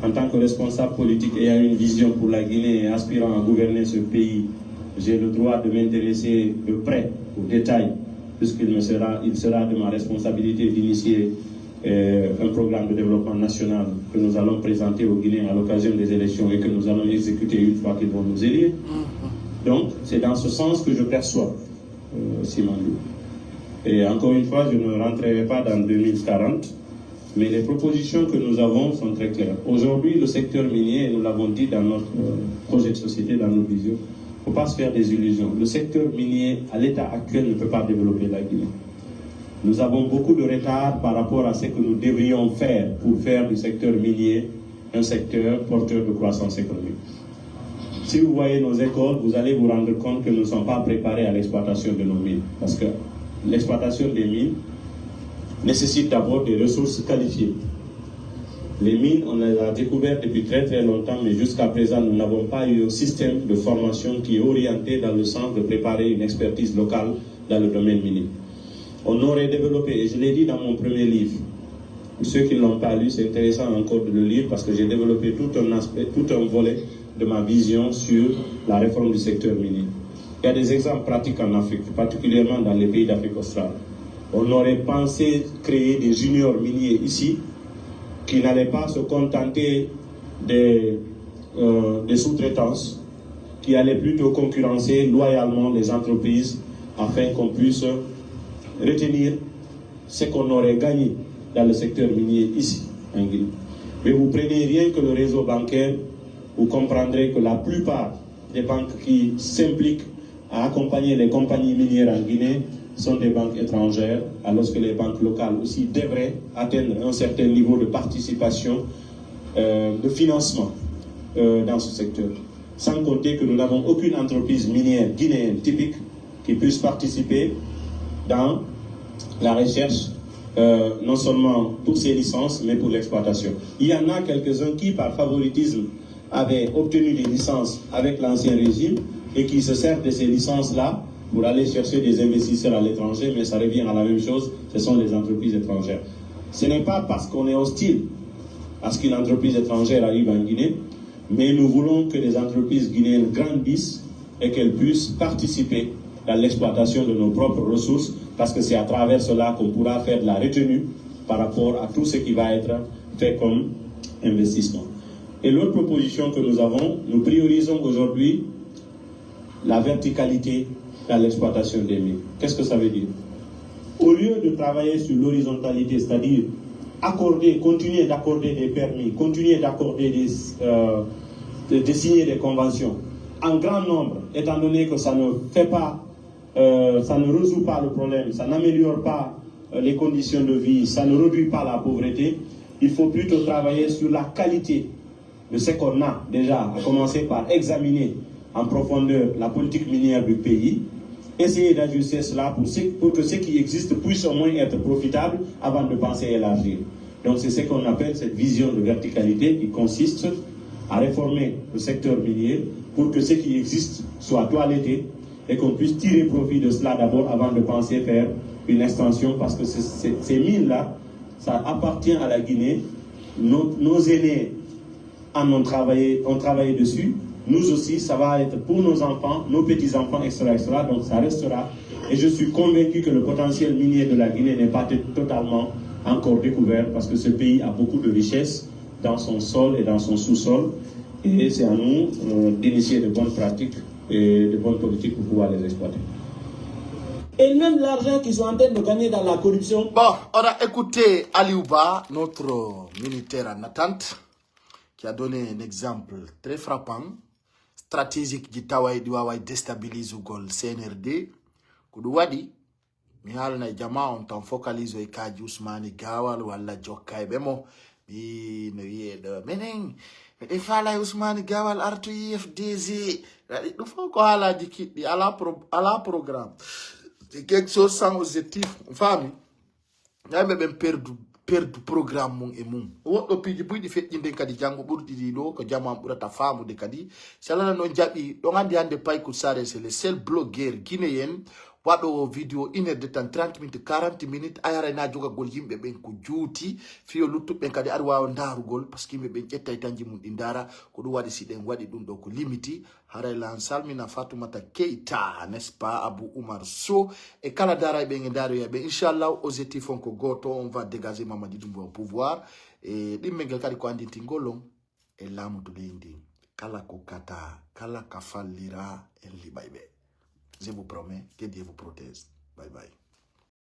En tant que responsable politique ayant une vision pour la Guinée et aspirant à gouverner ce pays, j'ai le droit de m'intéresser de près aux détails, puisqu'il sera de ma responsabilité d'initier un programme de développement national que nous allons présenter aux Guinéens à l'occasion des élections et que nous allons exécuter une fois qu'ils vont nous élire. Donc, c'est dans ce sens que je perçois Simandou. Et encore une fois, je ne rentrerai pas dans 2040, mais les propositions que nous avons sont très claires. Aujourd'hui, le secteur minier, nous l'avons dit dans notre projet de société, dans nos visions, il ne faut pas se faire des illusions. Le secteur minier, à l'état actuel, ne peut pas développer la Guinée. Nous avons beaucoup de retard par rapport à ce que nous devrions faire pour faire du secteur minier un secteur porteur de croissance économique. Si vous voyez nos écoles, vous allez vous rendre compte que nous ne sommes pas préparés à l'exploitation de nos mines. Parce que l'exploitation des mines nécessite d'abord des ressources qualifiées. Les mines, on les a découvertes depuis très très longtemps, mais jusqu'à présent, nous n'avons pas eu un système de formation qui est orienté dans le sens de préparer une expertise locale dans le domaine minier. On aurait développé, et je l'ai dit dans mon premier livre, pour ceux qui ne l'ont pas lu, c'est intéressant encore de le lire parce que j'ai développé tout un aspect, tout un volet de ma vision sur la réforme du secteur minier. Il y a des exemples pratiques en Afrique, particulièrement dans les pays d'Afrique australe. On aurait pensé créer des juniors miniers ici qui n'allaient pas se contenter des sous-traitances, qui allaient plutôt concurrencer loyalement les entreprises afin qu'on puisse retenir ce qu'on aurait gagné dans le secteur minier ici, en Guinée. Mais vous prenez rien que le réseau bancaire, vous comprendrez que la plupart des banques qui s'impliquent à accompagner les compagnies minières en Guinée sont des banques étrangères, alors que les banques locales aussi devraient atteindre un certain niveau de participation, de financement dans ce secteur. Sans compter que nous n'avons aucune entreprise minière guinéenne typique qui puisse participer dans la recherche, non seulement pour ces licences, mais pour l'exploitation. Il y en a quelques-uns qui, par favoritisme, avaient obtenu des licences avec l'ancien régime et qui se servent de ces licences-là pour aller chercher des investisseurs à l'étranger, mais ça revient à la même chose, ce sont les entreprises étrangères. Ce n'est pas parce qu'on est hostile à ce qu'une entreprise étrangère arrive en Guinée, mais nous voulons que les entreprises guinéennes grandissent et qu'elles puissent participer à l'exploitation de nos propres ressources, parce que c'est à travers cela qu'on pourra faire de la retenue par rapport à tout ce qui va être fait comme investissement. Et l'autre proposition que nous avons, nous priorisons aujourd'hui la verticalité dans l'exploitation des mines. Qu'est-ce que ça veut dire? Au lieu de travailler sur l'horizontalité, c'est-à-dire continuer d'accorder des permis, continuer d'accorder de signer des conventions en grand nombre, étant donné que ça ne fait pas, ça ne résout pas le problème, ça n'améliore pas les conditions de vie, ça ne réduit pas la pauvreté, il faut plutôt travailler sur la qualité de ce qu'on a déjà, à commencer par examiner en profondeur la politique minière du pays, essayer d'ajuster cela pour que ce qui existe puisse au moins être profitable avant de penser élargir. Donc c'est ce qu'on appelle cette vision de verticalité qui consiste à réformer le secteur minier pour que ce qui existe soit toiletté et qu'on puisse tirer profit de cela d'abord avant de penser faire une extension, parce que ces mines-là, ça appartient à la Guinée. Nos aînés ont travaillé dessus. Nous aussi, ça va être pour nos enfants, nos petits-enfants, etc., etc. Donc ça restera. Et je suis convaincu que le potentiel minier de la Guinée n'est pas totalement encore découvert, parce que ce pays a beaucoup de richesses dans son sol et dans son sous-sol. Et c'est à nous d'initier de bonnes pratiques et de bonnes politiques pour pouvoir les exploiter. Et même l'argent qu'ils sont en train de gagner dans la corruption. Bon, on a écouté Aliouba, notre militaire en attente, qui a donné un exemple très frappant, stratégique qui a déstabilisé le CNRD. Koudouadi, mi halna jama on tan focalise e kaji Ousmane Gawal wala jokka e bemo mi no yedo menen e fala Ousmane Gawal artu IFDG do fo ko halaji kiddi ala programme c'est quelque chose sans objectif fami yambe ben perdu programme mum e mum woddo piji buydi feƴƴinde kadi jango ɓurdi ɗi ɗo ko jamam ɓurata famude kadi salana no jaɓi ɗo gandi hande Paykoul Sarr c'est le seul blogueur guinéen waɗo vidéo 1 heure de temps 30 minutes 40 minutes ayara na jogagol yimɓe ɓen ko juuti fiyo luttuɓe kadi aɗa wawa darugol par ce que yimɓe ɓen ƴettay tanji mum ɗi dara ko ɗum waɗi si ɗen waɗi ɗum ɗo ko limiti harayla an salmina Fatoumata Keita n'est ce pas Abou Oumar Sow e kala dara ɓen e daroyaɓe inchallah objectif on ko goto on va dégager Mamadi Doumbouya au pouvoir e ɗimmel ngel kadi ko andintingolon e laamu to leydi kala ko kata kala ka fallira en liɓayɓe. Je vous promets que Dieu vous protège. Bye bye.